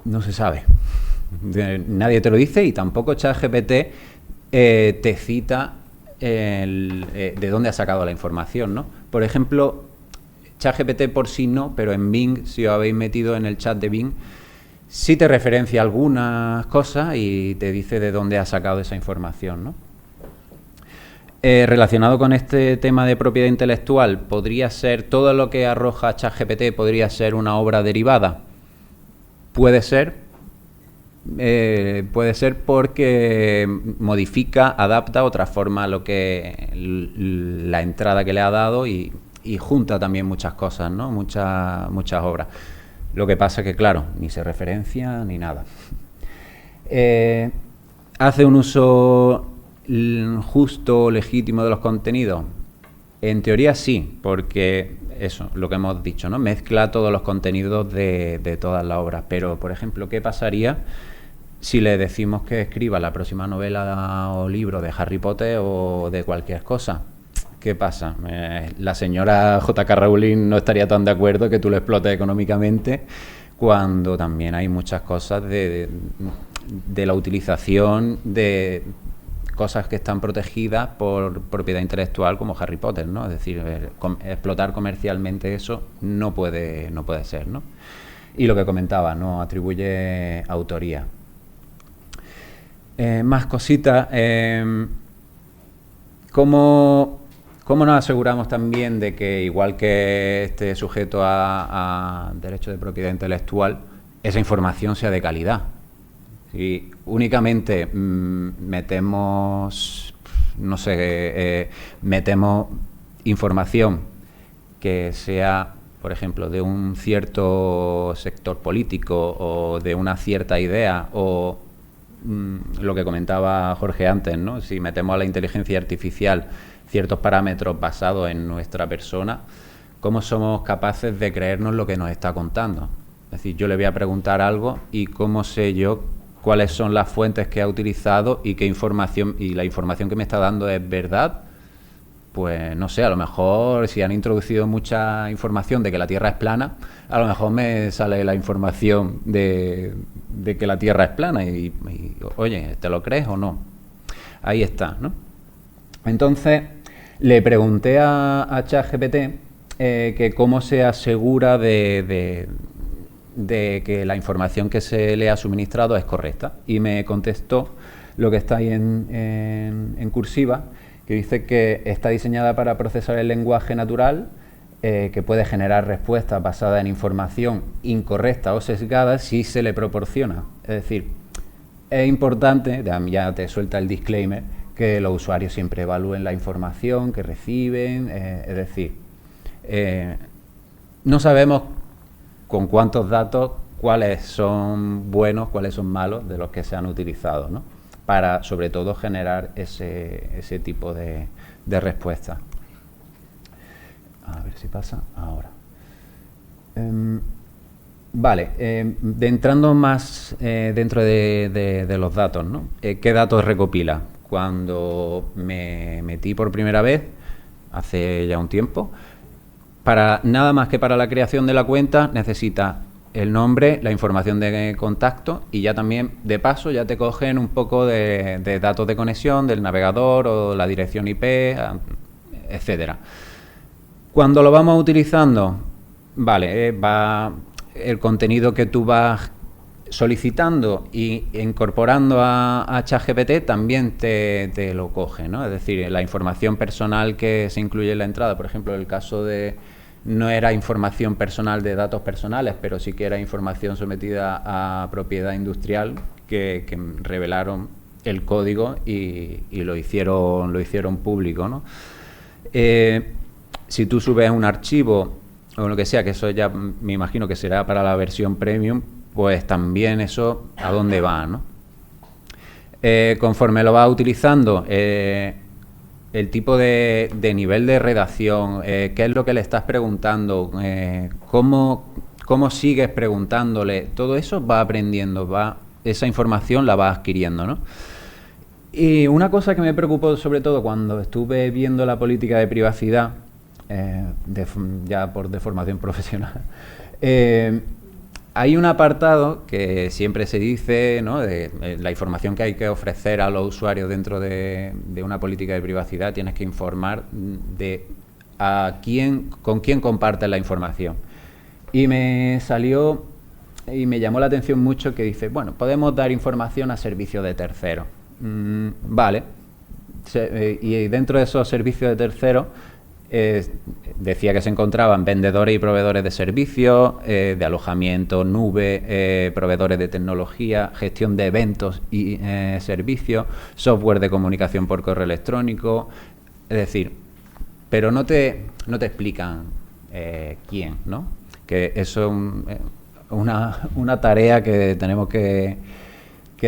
No se sabe. Nadie te lo dice y tampoco ChatGPT te cita de dónde ha sacado la información, ¿no? Por ejemplo, ChatGPT por sí no, pero en Bing, si os habéis metido en el chat de Bing, sí te referencia algunas cosas y te dice de dónde ha sacado esa información, ¿no? Relacionado con este tema de propiedad intelectual, podría ser todo lo que arroja ChatGPT, podría ser una obra derivada. Puede ser porque modifica, adapta o transforma la entrada que le ha dado y junta también muchas cosas, ¿no? Muchas obras. Lo que pasa es que, claro, ni se referencia ni nada. ¿Hace un uso justo, legítimo de los contenidos? En teoría sí, porque eso, lo que hemos dicho, ¿no? Mezcla todos los contenidos de todas las obras. Pero, por ejemplo, ¿qué pasaría si le decimos que escriba la próxima novela o libro de Harry Potter o de cualquier cosa? ¿Qué pasa? La señora J.K. Rowling no estaría tan de acuerdo que tú lo explotes económicamente, cuando también hay muchas cosas de la utilización de cosas que están protegidas por propiedad intelectual, como Harry Potter, ¿no? Es decir, explotar comercialmente eso no puede ser, ¿no? Y lo que comentaba, no atribuye autoría. Más cositas. ¿Cómo nos aseguramos también de que, igual que esté sujeto a derecho de propiedad intelectual, esa información sea de calidad? Si únicamente metemos información que sea, por ejemplo, de un cierto sector político o de una cierta idea, o lo que comentaba Jorge antes, ¿no? Si metemos a la inteligencia artificial ciertos parámetros basados en nuestra persona, ¿cómo somos capaces de creernos lo que nos está contando? Es decir, yo le voy a preguntar algo y ¿cómo sé yo cuáles son las fuentes que ha utilizado y qué información, y la información que me está dando es verdad? Pues no sé, a lo mejor si han introducido mucha información de que la Tierra es plana, a lo mejor me sale la información de que la Tierra es plana y oye, ¿te lo crees o no? Ahí está, ¿no? Entonces, le pregunté a ChatGPT que cómo se asegura de que la información que se le ha suministrado es correcta, y me contestó lo que está ahí en cursiva, que dice que está diseñada para procesar el lenguaje natural, que puede generar respuestas basadas en información incorrecta o sesgada si se le proporciona. Es decir, es importante, ya te suelta el disclaimer, que los usuarios siempre evalúen la información que reciben. Es decir, no sabemos con cuántos datos, cuáles son buenos, cuáles son malos de los que se han utilizado, ¿no? Para, sobre todo, generar ese tipo de respuesta. A ver si pasa ahora. Vale, entrando más dentro de los datos, ¿no? ¿Qué datos recopila? Cuando me metí por primera vez, hace ya un tiempo, nada más que para la creación de la cuenta, necesita el nombre, la información de contacto y ya también, de paso, ya te cogen un poco de datos de conexión del navegador o la dirección IP, etcétera. Cuando lo vamos utilizando, vale, va el contenido que tú vas solicitando y incorporando a ChatGPT también te lo coge, ¿no? Es decir, la información personal que se incluye en la entrada, por ejemplo, el caso de no era información personal de datos personales, pero sí que era información sometida a propiedad industrial que revelaron el código y lo hicieron público, ¿no? Si tú subes un archivo o lo que sea, que eso ya me imagino que será para la versión premium, pues también eso a dónde va, ¿no? Conforme lo vas utilizando, el tipo de nivel de redacción, qué es lo que le estás preguntando, cómo sigues preguntándole, todo eso va aprendiendo, esa información la va adquiriendo, ¿no? Y una cosa que me preocupó sobre todo cuando estuve viendo la política de privacidad, ya por deformación profesional, hay un apartado que siempre se dice, ¿no?, de la información que hay que ofrecer a los usuarios dentro de una política de privacidad. Tienes que informar de con quién compartes la información. Y me salió y me llamó la atención mucho que dice, bueno, podemos dar información a servicios de terceros. Vale. Y dentro de esos servicios de terceros decía que se encontraban vendedores y proveedores de servicios, de alojamiento, nube, proveedores de tecnología, gestión de eventos y servicios, software de comunicación por correo electrónico, es decir, pero no te explican quién, ¿no? Que eso es una tarea que tenemos que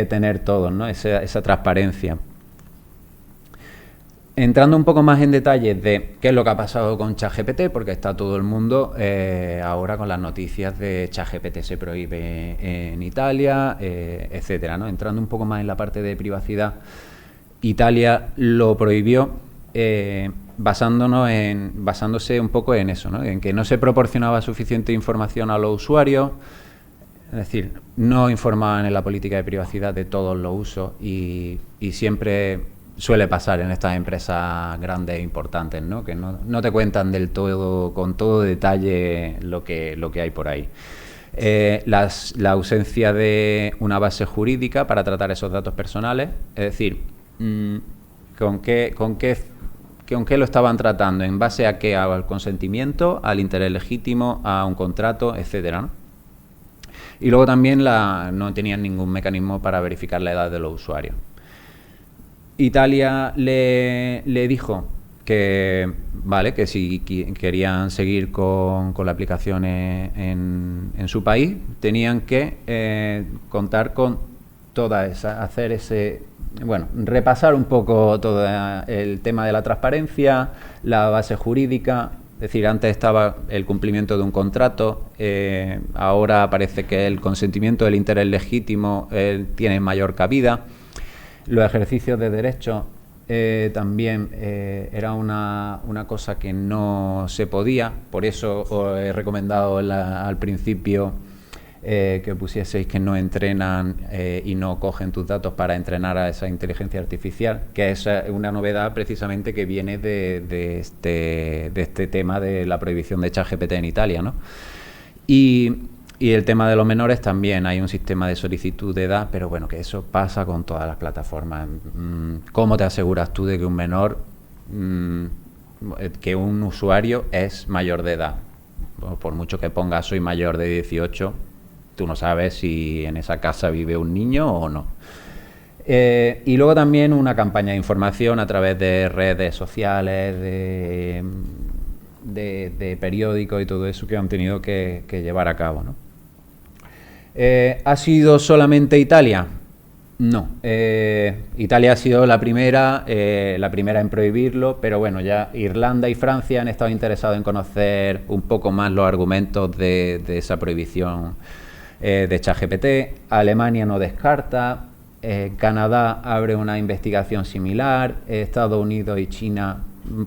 tener todos, ¿no? Esa transparencia. Entrando un poco más en detalle de qué es lo que ha pasado con ChatGPT, porque está todo el mundo ahora con las noticias de ChatGPT se prohíbe en Italia, etcétera, ¿no? Entrando un poco más en la parte de privacidad, Italia lo prohibió basándose un poco en eso, ¿no? En que no se proporcionaba suficiente información a los usuarios, es decir, no informaban en la política de privacidad de todos los usos y siempre suele pasar en estas empresas grandes e importantes, ¿no? Que no te cuentan del todo, con todo detalle lo que hay por ahí. La ausencia de una base jurídica para tratar esos datos personales, es decir, ¿con qué lo estaban tratando? ¿En base a qué? Al consentimiento, al interés legítimo, a un contrato, etcétera, ¿no? Y luego también no tenían ningún mecanismo para verificar la edad de los usuarios. Italia le dijo que vale, que si querían seguir con la aplicación en su país, tenían que contar con toda esa, repasar un poco todo el tema de la transparencia, la base jurídica. Es decir, antes estaba el cumplimiento de un contrato, ahora parece que el consentimiento del interés legítimo tiene mayor cabida. Los ejercicios de derechos también era una cosa que no se podía, por eso os he recomendado al principio que pusieseis que no entrenan y no cogen tus datos para entrenar a esa inteligencia artificial, que es una novedad precisamente que viene de este tema de la prohibición de ChatGPT en Italia, ¿no? Y el tema de los menores también, hay un sistema de solicitud de edad, pero bueno, que eso pasa con todas las plataformas. ¿Cómo te aseguras tú de que un menor, que un usuario es mayor de edad? Por mucho que pongas soy mayor de 18, tú no sabes si en esa casa vive un niño o no. Y luego también una campaña de información a través de redes sociales, de periódicos y todo eso que han tenido que llevar a cabo, ¿no? ¿Ha sido solamente Italia? No. Italia ha sido la primera en prohibirlo, pero bueno, ya Irlanda y Francia han estado interesados en conocer un poco más los argumentos de esa prohibición de ChatGPT. Alemania no descarta. Canadá abre una investigación similar. Estados Unidos y China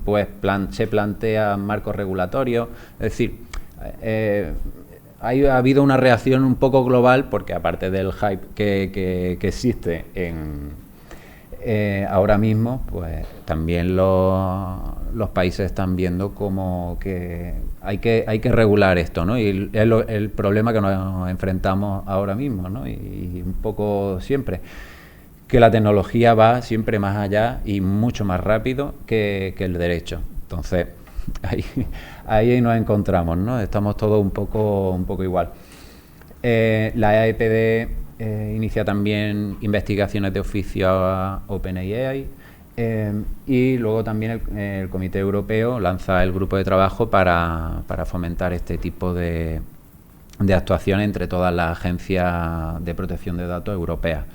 pues se plantean marcos regulatorios. Es decir, ha habido una reacción un poco global, porque aparte del hype que existe ahora mismo, pues también los países están viendo como que hay que regular esto, ¿no? Y es el problema que nos enfrentamos ahora mismo, ¿no? Y un poco siempre, que la tecnología va siempre más allá y mucho más rápido que el derecho. Entonces, ahí nos encontramos, ¿no? Estamos todos un poco igual. La AEPD inicia también investigaciones de oficio a OpenAI, y luego también el Comité Europeo lanza el grupo de trabajo para fomentar este tipo de actuaciones entre todas las agencias de protección de datos europeas.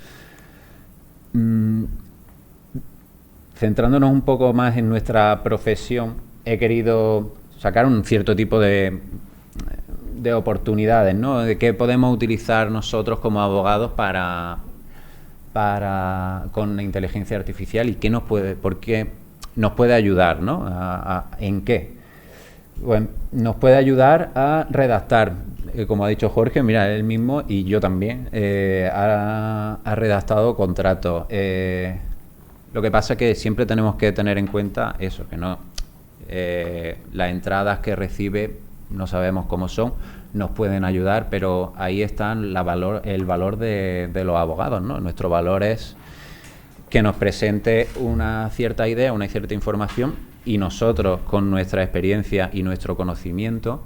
Centrándonos un poco más en nuestra profesión, he querido sacar un cierto tipo de oportunidades, ¿no? De qué podemos utilizar nosotros como abogados con la inteligencia artificial y por qué nos puede ayudar, ¿no? ¿En qué? Bueno, nos puede ayudar a redactar. Como ha dicho Jorge, mira, él mismo y yo también ha redactado contratos. Lo que pasa es que siempre tenemos que tener en cuenta eso, que no las entradas que recibe no sabemos cómo son, nos pueden ayudar, pero ahí está el valor de los abogados, ¿no? Nuestro valor es que nos presente una cierta idea, una cierta información, y nosotros, con nuestra experiencia y nuestro conocimiento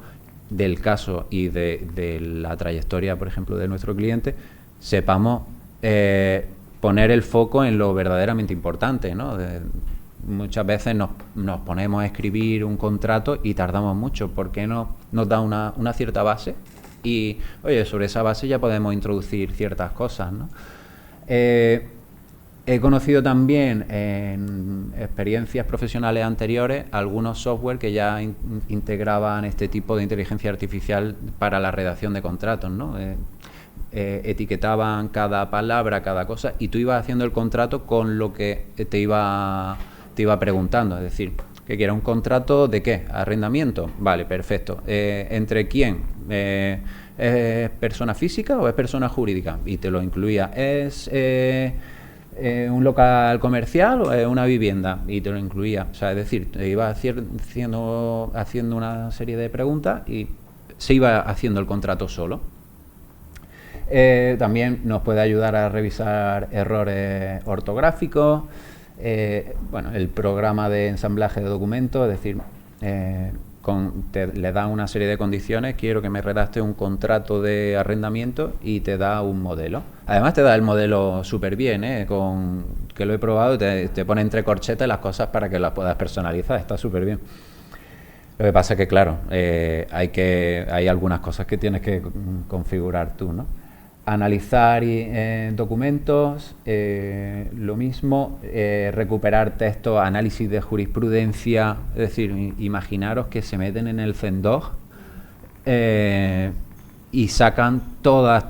del caso y de la trayectoria, por ejemplo, de nuestro cliente, sepamos poner el foco en lo verdaderamente importante, ¿no? Muchas veces nos ponemos a escribir un contrato y tardamos mucho, porque nos da una cierta base y, oye, sobre esa base ya podemos introducir ciertas cosas, ¿no? He conocido también en experiencias profesionales anteriores algunos software que ya integraban este tipo de inteligencia artificial para la redacción de contratos, ¿no? Etiquetaban cada palabra, cada cosa, y tú ibas haciendo el contrato con lo que te iba preguntando. Es decir, ¿qué quiera? ¿Un contrato de qué? ¿Arrendamiento? Vale, perfecto. ¿Entre quién? ¿Es persona física o es persona jurídica? Y te lo incluía. ¿Es un local comercial o es una vivienda? Y te lo incluía. O sea, es decir, te iba haciendo una serie de preguntas y se iba haciendo el contrato solo. También nos puede ayudar a revisar errores ortográficos. Bueno, el programa de ensamblaje de documentos, es decir, le da una serie de condiciones, quiero que me redacte un contrato de arrendamiento, y te da un modelo. Además te da el modelo súper bien, que lo he probado, te pone entre corchetas las cosas para que las puedas personalizar, está súper bien. Lo que pasa es que, claro, hay algunas cosas que tienes que configurar tú, ¿no? Analizar documentos, lo mismo, recuperar textos, análisis de jurisprudencia, es decir, imaginaros que se meten en el CENDOG y sacan todas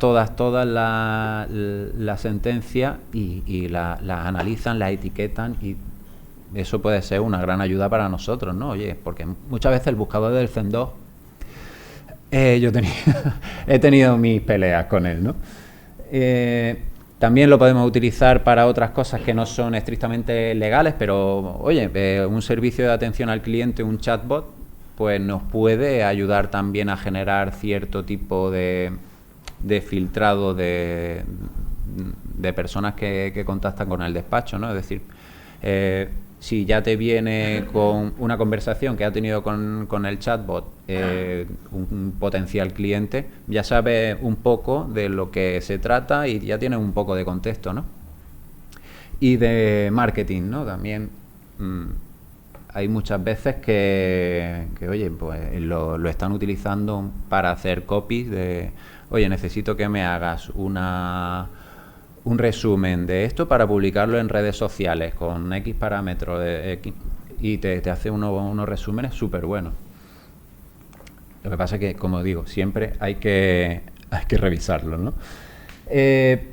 la sentencia y las analizan, las etiquetan, y eso puede ser una gran ayuda para nosotros, ¿no? Oye, porque muchas veces el buscador del CENDOG, yo he tenido mis peleas con él, ¿no? También lo podemos utilizar para otras cosas que no son estrictamente legales, pero, oye, un servicio de atención al cliente, un chatbot, pues nos puede ayudar también a generar cierto tipo de filtrado de personas que contactan con el despacho, ¿no? Es decir, si ya te viene con una conversación que ha tenido con el chatbot un potencial cliente, ya sabes un poco de lo que se trata y ya tienes un poco de contexto, ¿no? Y de marketing, ¿no? También hay muchas veces que oye, pues lo están utilizando para hacer copies de, oye, necesito que me hagas un resumen de esto para publicarlo en redes sociales con X parámetros y te hace unos resúmenes súper buenos. Lo que pasa es que, como digo, siempre hay que revisarlos, ¿no?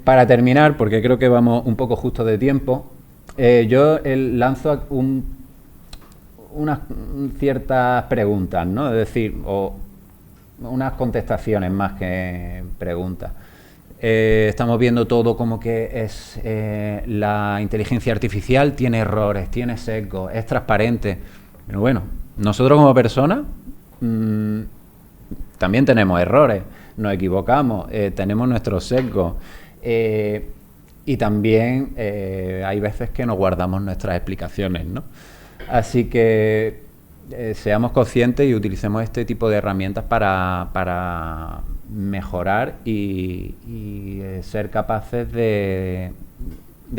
Para terminar, porque creo que vamos un poco justo de tiempo, yo lanzo unas ciertas preguntas, ¿no? Es decir, unas contestaciones más que preguntas. Estamos viendo todo como que es la inteligencia artificial tiene errores, tiene sesgos, es transparente. Pero bueno, nosotros como personas también tenemos errores, nos equivocamos, tenemos nuestros sesgos y también hay veces que nos guardamos nuestras explicaciones, ¿no? Así que seamos conscientes y utilicemos este tipo de herramientas para mejorar y ser capaces de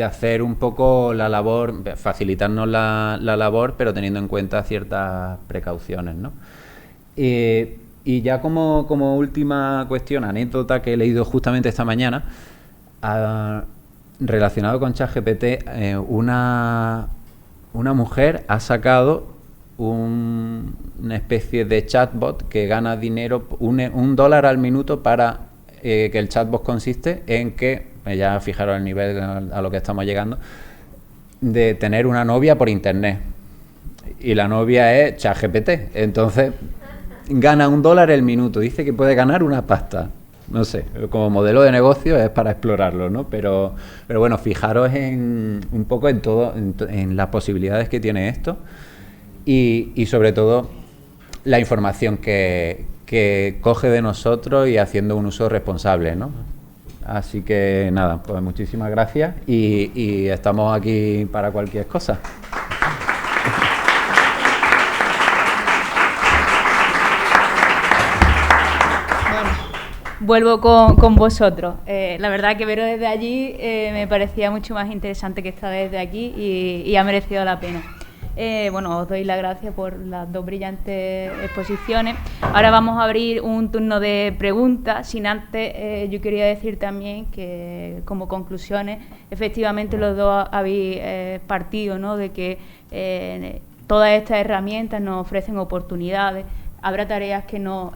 hacer un poco la labor, facilitarnos la labor, pero teniendo en cuenta ciertas precauciones, ¿no? Y ya como última cuestión, anécdota que he leído justamente esta mañana, relacionado con ChatGPT, una mujer ha sacado una especie de chatbot que gana dinero, $1 al minuto para que el chatbot consiste en que, ya fijaros el nivel a lo que estamos llegando, de tener una novia por internet. Y la novia es ChatGPT. Entonces, gana $1 el minuto. Dice que puede ganar una pasta. No sé, como modelo de negocio es para explorarlo, ¿no? Pero bueno, fijaros un poco en todo, en las posibilidades que tiene esto y sobre todo la información que coge de nosotros y haciendo un uso responsable, ¿no? Así que nada, pues muchísimas gracias y estamos aquí para cualquier cosa. Vuelvo con vosotros. La verdad que verlo desde allí me parecía mucho más interesante que estar desde aquí y ha merecido la pena. Bueno, os doy las gracias por las dos brillantes exposiciones. Ahora vamos a abrir un turno de preguntas. Sin antes, yo quería decir también que como conclusiones, efectivamente los dos habéis partido, ¿no?, de que todas estas herramientas nos ofrecen oportunidades. Habrá tareas que nos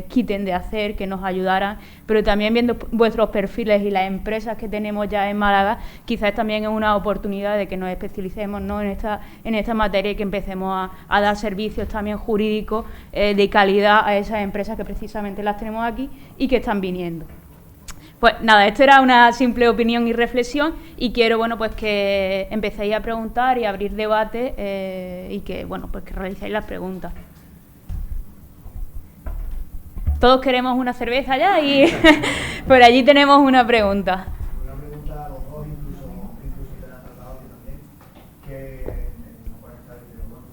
quiten de hacer, que nos ayudaran, pero también viendo vuestros perfiles y las empresas que tenemos ya en Málaga, quizás también es una oportunidad de que nos especialicemos, ¿no?, en esta materia y que empecemos a dar servicios también jurídicos de calidad a esas empresas que precisamente las tenemos aquí y que están viniendo. Pues nada, esto era una simple opinión y reflexión y quiero, bueno, pues que empecéis a preguntar y a abrir debate y que, bueno, pues que realicéis las preguntas. Todos queremos una cerveza ya y por allí tenemos una pregunta. Una pregunta a los dos, incluso te la ha tratado a ti también, que no puede estar diciendo, bueno,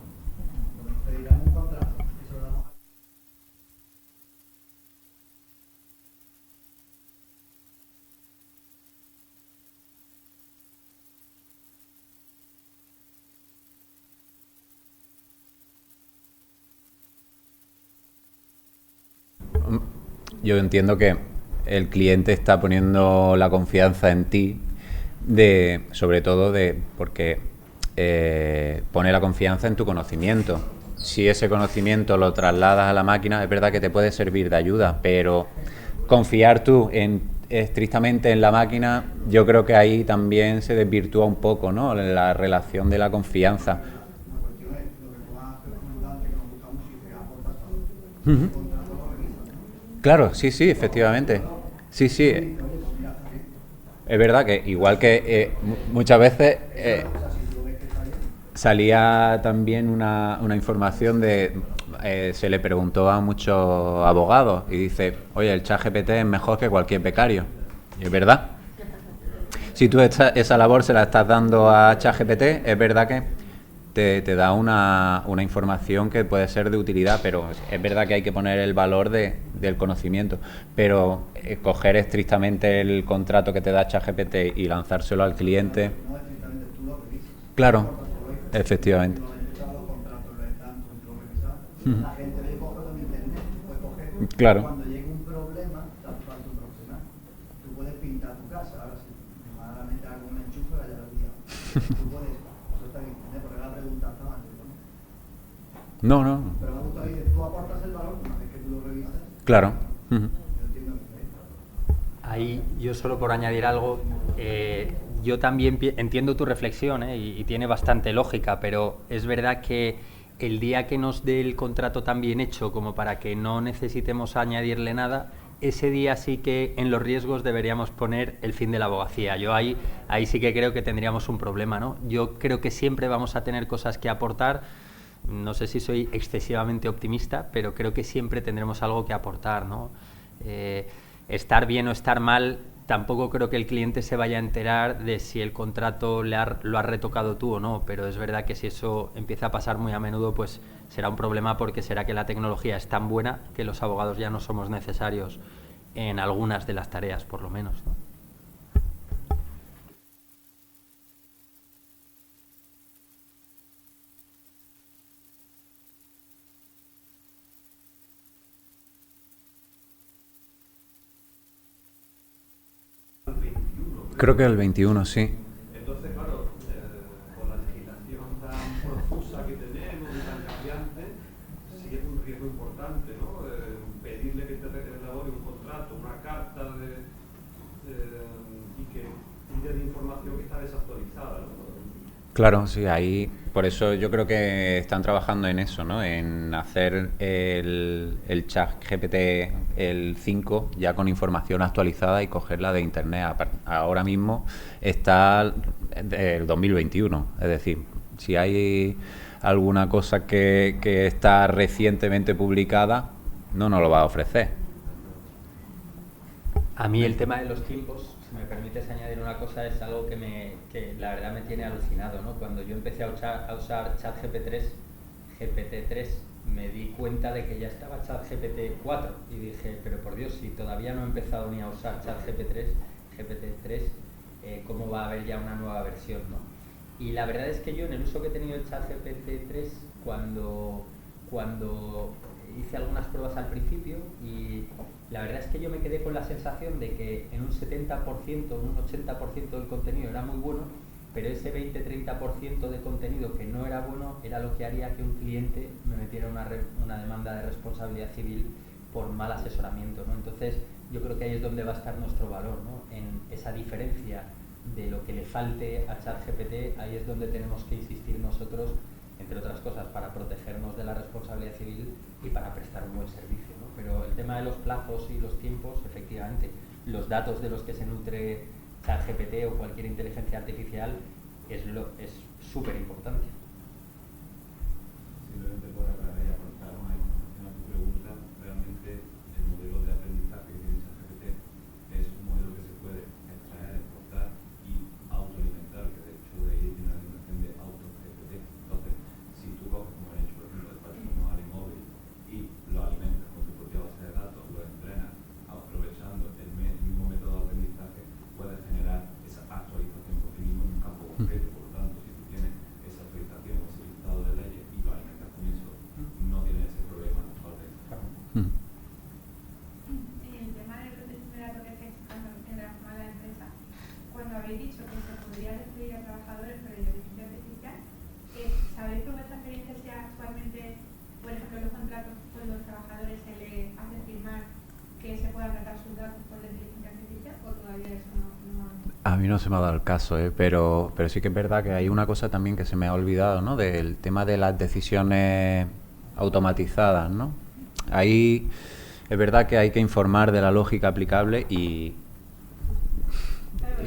nos pedirán un contrato y se lo damos a... Yo entiendo que el cliente está poniendo la confianza en ti, sobre todo porque pone la confianza en tu conocimiento. Si ese conocimiento lo trasladas a la máquina, es verdad que te puede servir de ayuda, pero confiar tú estrictamente en la máquina, yo creo que ahí también se desvirtúa un poco, ¿no?, la relación de la confianza. La cuestión es lo que tú has recomendado, que nos gusta mucho y que aportas todo. Uh-huh. Claro, sí, efectivamente. Sí. Es verdad que igual que muchas veces salía también una información se le preguntó a muchos abogados y dice, oye, el ChatGPT es mejor que cualquier becario. Y es verdad. Si tú esa labor se la estás dando a ChatGPT, es verdad que te da una información que puede ser de utilidad, pero es verdad que hay que poner el valor del conocimiento, pero coger estrictamente el contrato que te da ChatGPT y lanzárselo al cliente... Claro, efectivamente. Claro. Cuando llegue un problema, tanto un profesional, tú puedes pintar tu casa. Ahora, si malamente algún enchufe, ya lo he tú puedes, eso está bien, porque la pregunta está mal, ¿no? No. Pero me gusta decir, tú aportas el valor una vez que tú lo revisas. Claro. Yo entiendo que Ahí yo solo por añadir algo, yo también entiendo tu reflexión y tiene bastante lógica, pero es verdad que el día que nos dé el contrato tan bien hecho como para que no necesitemos añadirle nada, ese día sí que en los riesgos deberíamos poner el fin de la abogacía. Yo ahí sí que creo que tendríamos un problema, ¿no? Yo creo que siempre vamos a tener cosas que aportar. No sé si soy excesivamente optimista, pero creo que siempre tendremos algo que aportar, ¿no? Estar bien o estar mal, tampoco creo que el cliente se vaya a enterar de si el contrato lo has retocado tú o no, pero es verdad que si eso empieza a pasar muy a menudo, pues será un problema, porque será que la tecnología es tan buena que los abogados ya no somos necesarios en algunas de las tareas, por lo menos, ¿no? Creo que el 21, sí. Entonces, claro, con la legislación tan profusa que tenemos y tan cambiante, sí es un riesgo importante, ¿no? Pedirle que te elabore un contrato, una carta y que pide de información que está desactualizada, ¿no? Claro, sí, ahí, por eso yo creo que están trabajando en eso, ¿no? En hacer el chat GPT, el 5, ya con información actualizada y cogerla de internet. Ahora mismo está el 2021, es decir, si hay alguna cosa que está recientemente publicada, no nos lo va a ofrecer. A mí el tema de los tiempos, si me permites añadir una cosa, es algo que la verdad me tiene alucinado, ¿no? Cuando yo empecé a usar GPT-3, me di cuenta de que ya estaba ChatGPT 4 y dije, pero por Dios, si todavía no he empezado ni a usar GPT-3, ¿cómo va a haber ya una nueva versión, ¿no? Y la verdad es que yo, en el uso que he tenido de ChatGPT-3, cuando hice algunas pruebas al principio, y la verdad es que yo me quedé con la sensación de que en un 70%, un 80% del contenido era muy bueno, pero ese 20-30% de contenido que no era bueno era lo que haría que un cliente me metiera una demanda de responsabilidad civil por mal asesoramiento, ¿no? Entonces yo creo que ahí es donde va a estar nuestro valor, ¿no? En esa diferencia de lo que le falte a ChatGPT. Ahí es donde tenemos que insistir nosotros, entre otras cosas, para protegernos de la responsabilidad civil y para prestar un buen servicio, ¿no? Pero el tema de los plazos y los tiempos, efectivamente, los datos de los que se nutre ChatGPT o cualquier inteligencia artificial es súper importante. Simplemente por aclarar y aportar una información a tu pregunta, realmente el modelo de aprendizaje que tiene ChatGPT es un modelo que se puede extraer, exportar y autoalimentar, que de hecho de ahí tiene la denominación de auto-GPT. Entonces, si tú coges, como he hecho por ejemplo, el despacho manual y móvil, y lo alimentas con tu propia base de datos, lo entrenas aprovechando el mismo método de aprendizaje, puedes generar esa actualización continua en un campo concreto. Por lo tanto, si tú tienes esa actualización o ese listado de leyes y lo alimentas con eso, no tienes ese problema actualmente. Y el tema de protección de datos que estáis sacando en la mala empresa, cuando habéis dicho que se podría despedir a trabajadores por inteligencia artificial, ¿sabéis que vuestra experiencia sea actualmente, por ejemplo, los contratos con los trabajadores se les hace firmar que se puedan tratar sus datos por la inteligencia artificial, o todavía eso no? A mí no se me ha dado el caso, pero sí que es verdad que hay una cosa también que se me ha olvidado, ¿no? Del tema de las decisiones automatizadas, ¿no? Ahí es verdad que hay que informar de la lógica aplicable y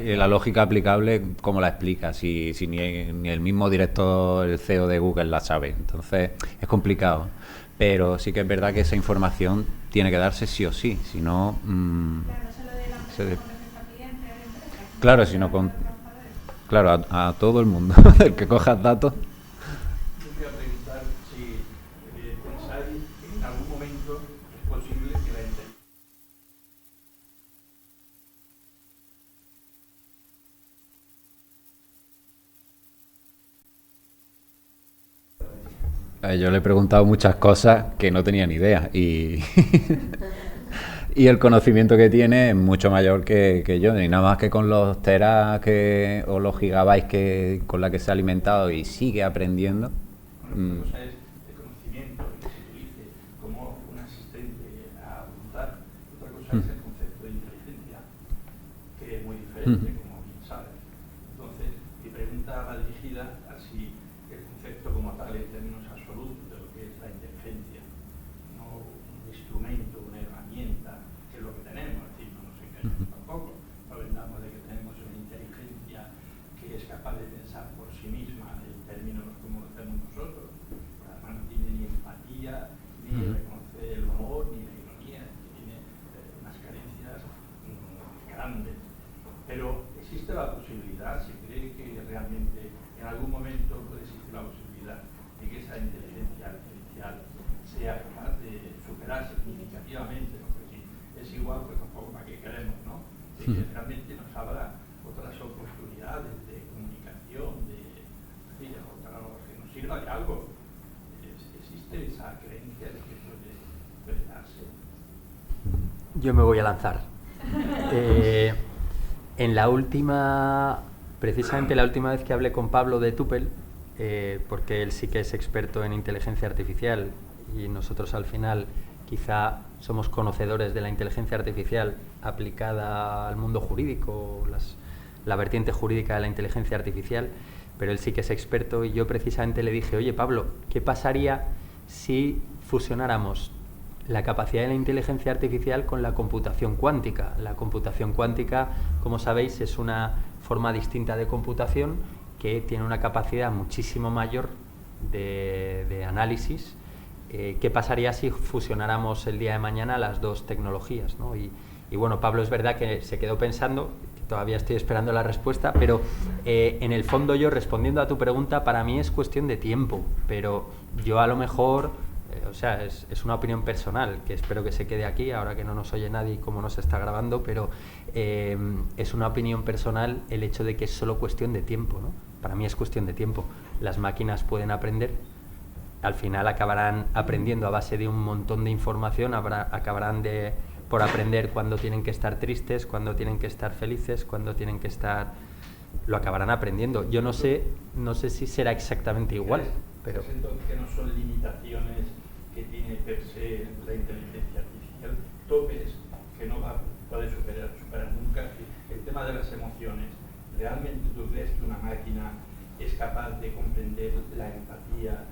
la lógica aplicable, ¿cómo la explica? Si ni el mismo director, el CEO de Google la sabe. Entonces es complicado. Pero sí que es verdad que esa información tiene que darse sí o sí, si no... Claro, solo de la empresa con respecto al cliente, a la empresa. Claro, si no con... Claro, a todo el mundo, el que cojas datos. Yo quería preguntar si pensáis que en algún momento es posible que la Yo le he preguntado muchas cosas que no tenía ni idea y y el conocimiento que tiene es mucho mayor que yo, y nada más que con los teras o los gigabytes con la que se ha alimentado y sigue aprendiendo. Una cosa es el conocimiento que se utilice como un asistente a voluntad, otra cosa es el concepto de inteligencia, que es muy diferente, como bien sabes. Entonces, mi pregunta va dirigida a si el concepto como tal, en términos absolutos, piensa por sí misma en términos como lo hacemos nosotros. Además no tiene ni empatía, ni reconoce el humor, ni la ironía, tiene unas carencias grandes. Pero existe la posibilidad, se cree que realmente en algún momento puede existir la posibilidad de que esa inteligencia artificial sea capaz de superar significativamente, ¿no? Porque si es igual, pues tampoco para qué queremos, ¿no? De que realmente nos abra otras oportunidades de comunicación, que nos sirva de algo. Existe esa creencia de que puede darse. Yo me voy a lanzar. Precisamente la última vez que hablé con Pablo de Tupel, porque él sí que es experto en inteligencia artificial y nosotros al final quizá somos conocedores de la inteligencia artificial aplicada al mundo jurídico, la vertiente jurídica de la inteligencia artificial, pero él sí que es experto y yo precisamente le dije, oye Pablo, ¿qué pasaría si fusionáramos la capacidad de la inteligencia artificial con la computación cuántica? La computación cuántica, como sabéis, es una forma distinta de computación que tiene una capacidad muchísimo mayor de análisis. ¿Qué pasaría si fusionáramos el día de mañana las dos tecnologías, ¿no? Y bueno, Pablo es verdad que se quedó pensando, que todavía estoy esperando la respuesta, pero en el fondo yo, respondiendo a tu pregunta, para mí es cuestión de tiempo, pero yo a lo mejor, o sea, es una opinión personal, que espero que se quede aquí, ahora que no nos oye nadie como nos está grabando, pero es una opinión personal el hecho de que es solo cuestión de tiempo, ¿no? Para mí es cuestión de tiempo. Las máquinas pueden aprender, al final acabarán aprendiendo a base de un montón de información, acabarán por aprender cuando tienen que estar tristes, cuando tienen que estar felices, cuando tienen que estar... Lo acabarán aprendiendo. Yo no sé si será exactamente igual, pero... Entonces que no son limitaciones que tiene per se la inteligencia artificial, topes que no va a poder superar nunca. El tema de las emociones, ¿realmente tú crees que una máquina es capaz de comprender la empatía,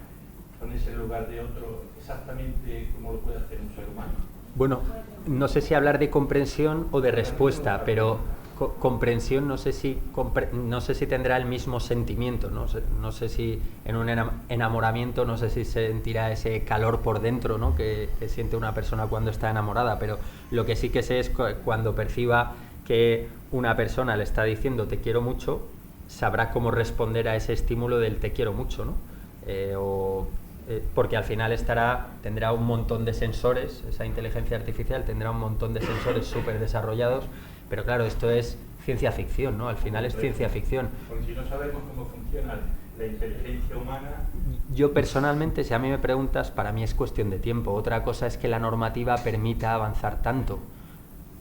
ponerse en lugar de otro exactamente como lo puede hacer un ser humano? Bueno, no sé si hablar de comprensión o de respuesta, pero comprensión no sé si tendrá el mismo sentimiento, no sé si en un enamoramiento no sé si sentirá ese calor por dentro, ¿no? que siente una persona cuando está enamorada, pero lo que sí que sé es cuando perciba que una persona le está diciendo te quiero mucho, sabrá cómo responder a ese estímulo del te quiero mucho, ¿no? Porque al final tendrá un montón de sensores, esa inteligencia artificial tendrá un montón de sensores súper desarrollados, pero claro, esto es ciencia ficción, ¿no? Al final es ciencia ficción. Porque si no sabemos cómo funciona la inteligencia humana... Yo personalmente, si a mí me preguntas, para mí es cuestión de tiempo. Otra cosa es que la normativa permita avanzar tanto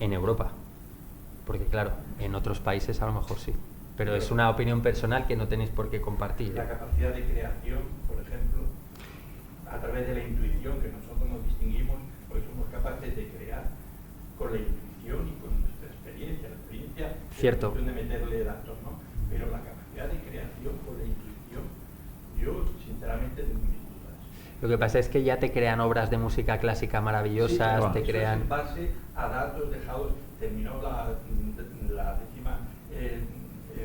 en Europa, porque claro, en otros países a lo mejor sí, pero es una opinión personal que no tenéis por qué compartir. La capacidad de creación, por ejemplo, a través de la intuición, que nosotros nos distinguimos porque somos capaces de crear con la intuición y con nuestra experiencia. La experiencia Cierto. Es cuestión de meterle datos, ¿no? Pero la capacidad de creación con la intuición, yo sinceramente tengo mis dudas. Lo que pasa es que ya te crean obras de música clásica maravillosas, sí, te crean... Es en base a datos dejados, terminó la décima...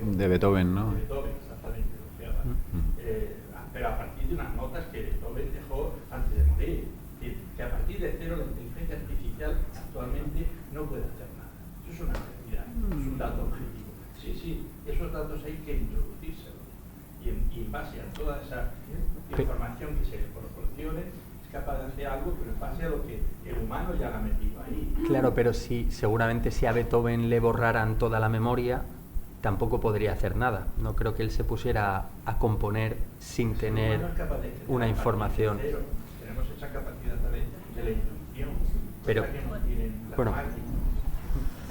de Beethoven, ¿no? De Beethoven, exactamente, pero a partir de unas notas que Beethoven dejó antes de morir. Es decir, que a partir de cero la inteligencia artificial actualmente no puede hacer nada. Eso es una realidad, es un dato objetivo. Sí, esos datos hay que introducírselos. Y en base a toda esa información que se le proporcione, es capaz de hacer algo, pero en base a lo que el humano ya la ha metido ahí. Claro, pero seguramente si a Beethoven le borraran toda la memoria, tampoco podría hacer nada. No creo que él se pusiera a componer sin tener una información. Tenemos esa capacidad también de la intuición, pero que no tienen las máquinas.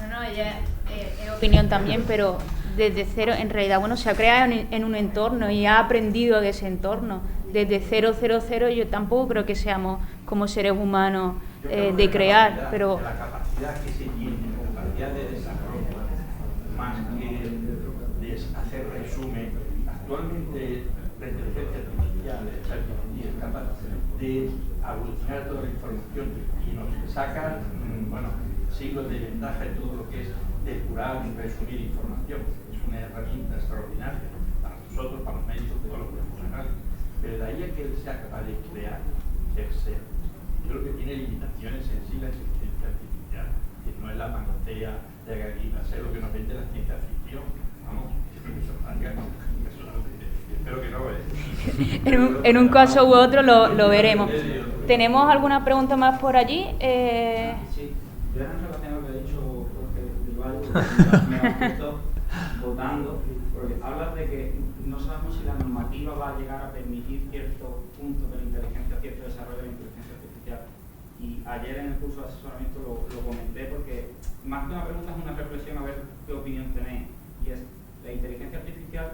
No, ella es opinión también, pero desde cero, en realidad, bueno, se ha creado en un entorno y ha aprendido de ese entorno. Desde 000 yo tampoco creo que seamos como seres humanos de crear, pero... La capacidad que se tiene, la capacidad de desarrollo, más que de hacer resumen. Actualmente la inteligencia artificial es capaz de aglutinar toda la información y nos saca, siglos de ventaja en todo lo que es depurar y resumir información. Es una herramienta extraordinaria para nosotros en un caso u otro lo veremos. ¿Tenemos alguna pregunta más por allí? Sí, yo en relación a lo que ha dicho Jorge, me ha puesto votando, porque hablas de que no sabemos si la normativa va a llegar a permitir ciertos puntos de la inteligencia, cierto desarrollo de la inteligencia artificial. Y ayer en el curso de asesoramiento lo comenté, porque más que una pregunta es una reflexión, a ver qué opinión tenéis. Y es, la inteligencia artificial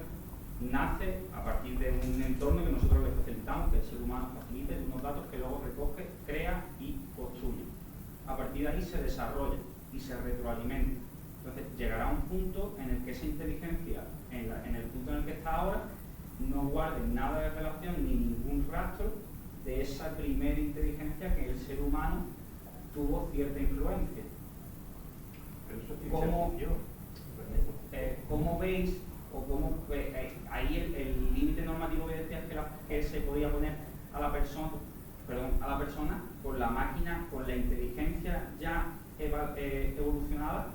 nace a partir de un entorno que nosotros le facilitamos, que el ser humano facilite unos datos que luego recoge, crea y construye. A partir de ahí se desarrolla y se retroalimenta. Entonces llegará un punto en el que esa inteligencia, en el punto en el que está ahora, no guarde nada de relación ni ningún rastro de esa primera inteligencia que el ser humano tuvo cierta influencia. Pero eso ¿Cómo veis o cómo ahí el límite normativo que decías que se podía poner a la persona con la máquina, con la inteligencia ya evolucionada?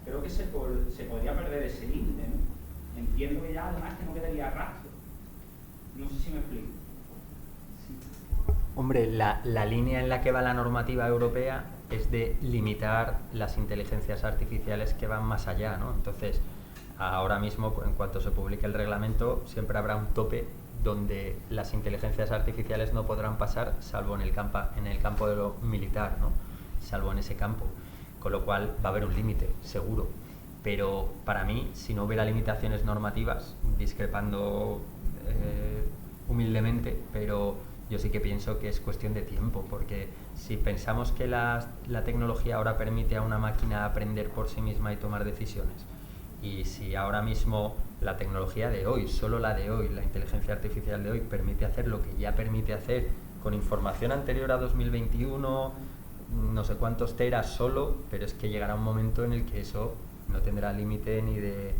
Creo que se podría perder ese límite, ¿no? Entiendo que ya además que no quedaría rastro. No sé si me explico. Sí. Hombre, la línea en la que va la normativa europea es de limitar las inteligencias artificiales que van más allá, ¿no? Entonces, ahora mismo, en cuanto se publique el reglamento, siempre habrá un tope donde las inteligencias artificiales no podrán pasar, salvo en el campo de lo militar, ¿no? Salvo en ese campo. Con lo cual va a haber un límite, seguro. Pero para mí, si no hubiera limitaciones normativas, discrepando humildemente, pero yo sí que pienso que es cuestión de tiempo, porque si pensamos que la tecnología ahora permite a una máquina aprender por sí misma y tomar decisiones, y si ahora mismo la tecnología de hoy, solo la de hoy, la inteligencia artificial de hoy, permite hacer lo que ya permite hacer con información anterior a 2021, no sé cuántos teras solo, pero es que llegará un momento en el que eso no tendrá límite ni de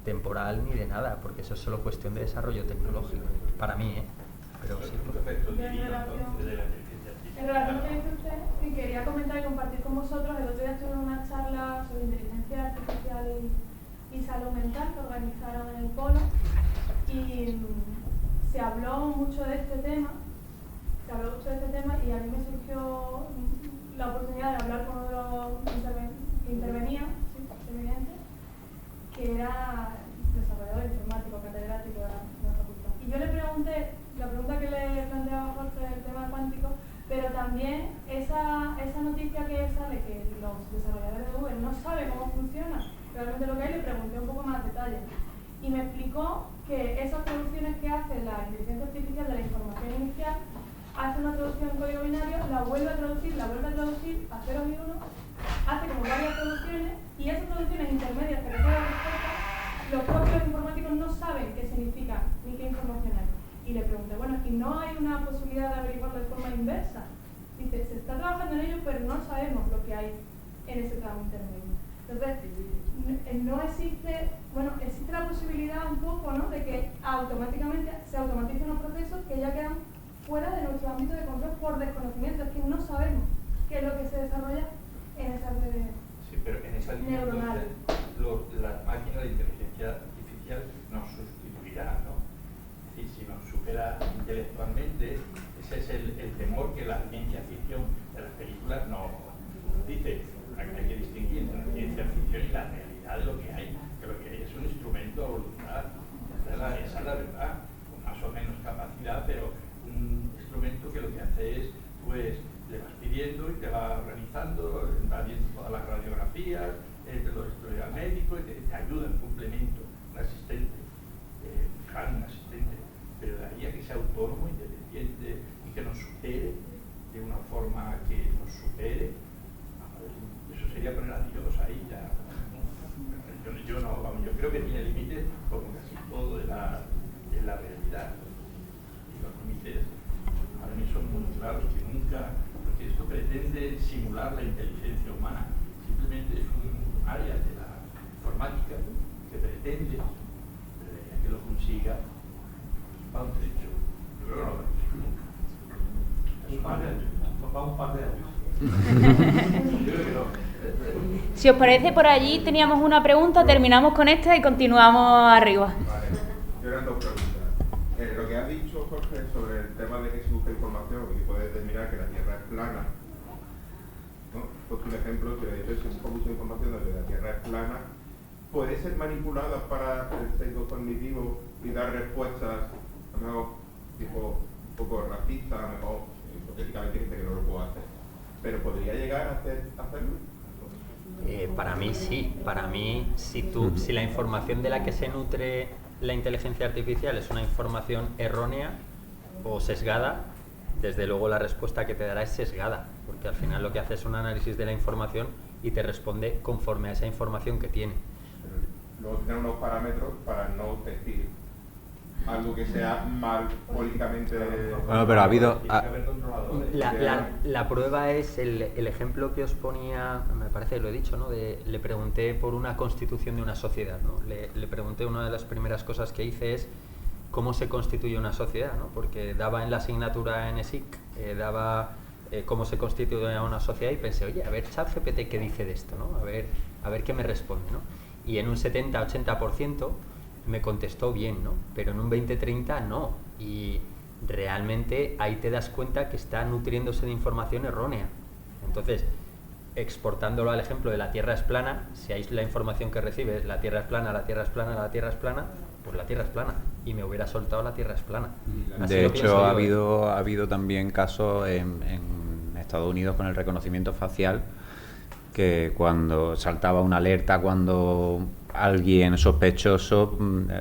temporal ni de nada, porque eso es solo cuestión de desarrollo tecnológico, para mí, pero sí. En relación a lo que dice usted, quería comentar y compartir con vosotros, el otro día estuve en una charla sobre inteligencia artificial y salud mental que organizaron en el Polo, y se habló mucho de este tema, y a mí me surgió la oportunidad de hablar con uno de los que intervenían, que era desarrollador informático, catedrático de la facultad. Y yo le pregunté, la pregunta que le planteaba Jorge del tema cuántico, pero también esa noticia que sale, que los desarrolladores de Google no saben cómo funciona realmente lo que hay, le pregunté un poco más detalle. Y me explicó que esas traducciones que hace la inteligencia artificial de la información inicial, hace una traducción en código binario, la vuelve a traducir a ceros y unos, hace como varias traducciones, y esas traducciones intermedias que recibe la respuesta, los propios informáticos no saben qué significa ni qué información hay. Y le pregunté, bueno, ¿y no hay una posibilidad de averiguarlo de forma inversa? Dice, se está trabajando en ello, pero no sabemos lo que hay en ese tramo intermedio. Entonces, no existe, existe la posibilidad un poco, ¿no?, de que automáticamente se automaticen unos procesos que ya quedan fuera de nuestro ámbito de control por desconocimiento. Es que no sabemos qué es lo que se desarrolla en esas redes neuronales. Las máquinas de inteligencia artificial nos sustituirán, ¿no? Es decir, si nos supera intelectualmente, ese es el temor que la ciencia ficción de las películas nos dice. Hay que distinguir entre la ciencia ficción y la realidad de lo que hay, que lo que hay es un instrumento a voluntad. Esa es la verdad, con más o menos capacidad, pero un instrumento que lo que hace es, pues, le vas pidiendo y te va organizando, va viendo todas las radiografías, te lo estudia al médico y te ayuda en complemento, un asistente, un asistente, pero de ahí a que sea autónomo, independiente y que nos supere de una forma que nos supere, eso sería poner a Dios ahí ya. Yo creo que tiene límites como casi todo de la realidad. Y los límites para mí son muy claros que nunca, porque esto pretende simular la inteligencia humana. Simplemente es un área de la informática que pretende, pero de que lo consiga, va un trecho. Yo creo que no lo consigo nunca. Un par de años. Yo creo que no. Si os parece, por allí teníamos una pregunta, terminamos con esta y continuamos arriba. Vale, yo eran dos preguntas. Jorge, sobre el tema de que se busca información y puede determinar que la Tierra es plana. ¿No? Pues un ejemplo, que de hecho se busca mucha información de que la Tierra es plana, puede ser manipulada para el sesgo cognitivo y dar respuestas, a lo mejor, tipo un poco racistas, a lo mejor, hipotéticamente, gente que no lo puede hacer. Pero ¿podría llegar a hacerlo? Para mí sí. Para mí, si la información de la que se nutre la inteligencia artificial es una información errónea o sesgada, desde luego la respuesta que te dará es sesgada, porque al final lo que hace es un análisis de la información y te responde conforme a esa información que tiene. Pero luego tener unos parámetros para no decir algo que sea mal políticamente. Bueno, pero ha habido... La prueba es el ejemplo que os ponía, me parece que lo he dicho, ¿no? Le pregunté por una constitución de una sociedad, ¿no? Le pregunté, una de las primeras cosas que hice es cómo se constituye una sociedad, ¿no? Porque daba en la asignatura en ESIC, daba cómo se constituye una sociedad y pensé, oye, a ver ChatGPT qué dice de esto, ¿no? A ver qué me responde, ¿no? Y en un 70-80% me contestó bien, ¿no? Pero en un 20-30 no. Y realmente ahí te das cuenta que está nutriéndose de información errónea. Entonces, exportándolo al ejemplo de la Tierra es plana, si ahí la información que recibes, la Tierra es plana, la Tierra es plana, la Tierra es plana, pues la Tierra es plana. Y me hubiera soltado la Tierra es plana. Así de lo hecho, pienso ha yo, habido también casos en Estados Unidos con el reconocimiento facial, que cuando saltaba una alerta, cuando alguien sospechoso,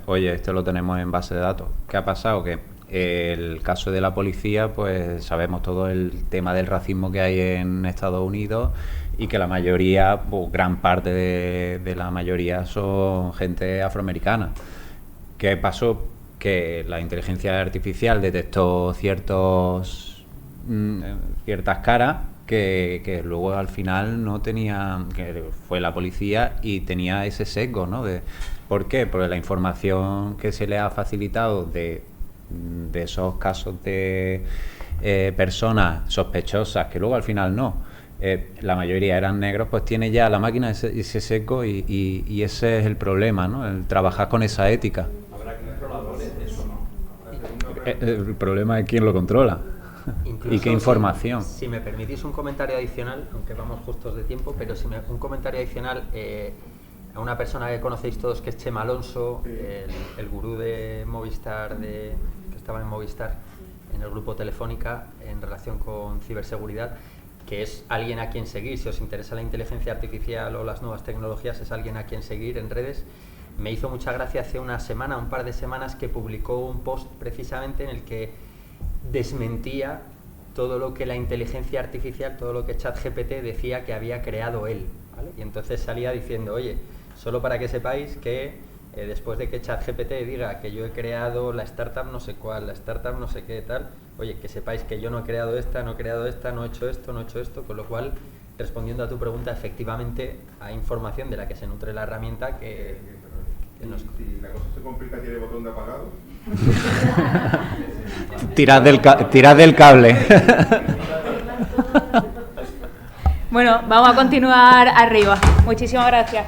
oye, esto lo tenemos en base de datos. ¿Qué ha pasado? Que el caso de la policía, pues sabemos todo el tema del racismo que hay en Estados Unidos y que la mayoría, pues, gran parte de la mayoría son gente afroamericana. ¿Qué pasó? Que la inteligencia artificial detectó ciertas caras que luego al final no tenía, que fue la policía y tenía ese sesgo, ¿no? ¿Por qué? Porque la información que se le ha facilitado de esos casos de personas sospechosas, que luego al final no, la mayoría eran negros, pues tiene ya la máquina ese sesgo y ese es el problema, ¿no? El trabajar con esa ética. Habrá controladores de eso, ¿no? El problema es quién lo controla. incluso y qué información. Si me permitís un comentario adicional, aunque vamos justos de tiempo, pero un comentario adicional a una persona que conocéis todos, que es Chema Alonso, el gurú de Movistar, que estaba en Movistar, en el grupo Telefónica, en relación con ciberseguridad, que es alguien a quien seguir. Si os interesa la inteligencia artificial o las nuevas tecnologías, es alguien a quien seguir en redes. Me hizo mucha gracia hace un par de semanas, que publicó un post precisamente en el que desmentía todo lo que la inteligencia artificial, todo lo que ChatGPT decía que había creado él, ¿vale? Y entonces salía diciendo, oye, solo para que sepáis que después de que ChatGPT diga que yo he creado la startup no sé cuál, la startup no sé qué tal, oye, que sepáis que yo no he creado esta, no he hecho esto, con lo cual, respondiendo a tu pregunta, efectivamente hay información de la que se nutre la herramienta que nos... Si la cosa se complica, ¿tiene botón de apagado? Tirad del cable. Bueno, vamos a continuar arriba. Muchísimas gracias.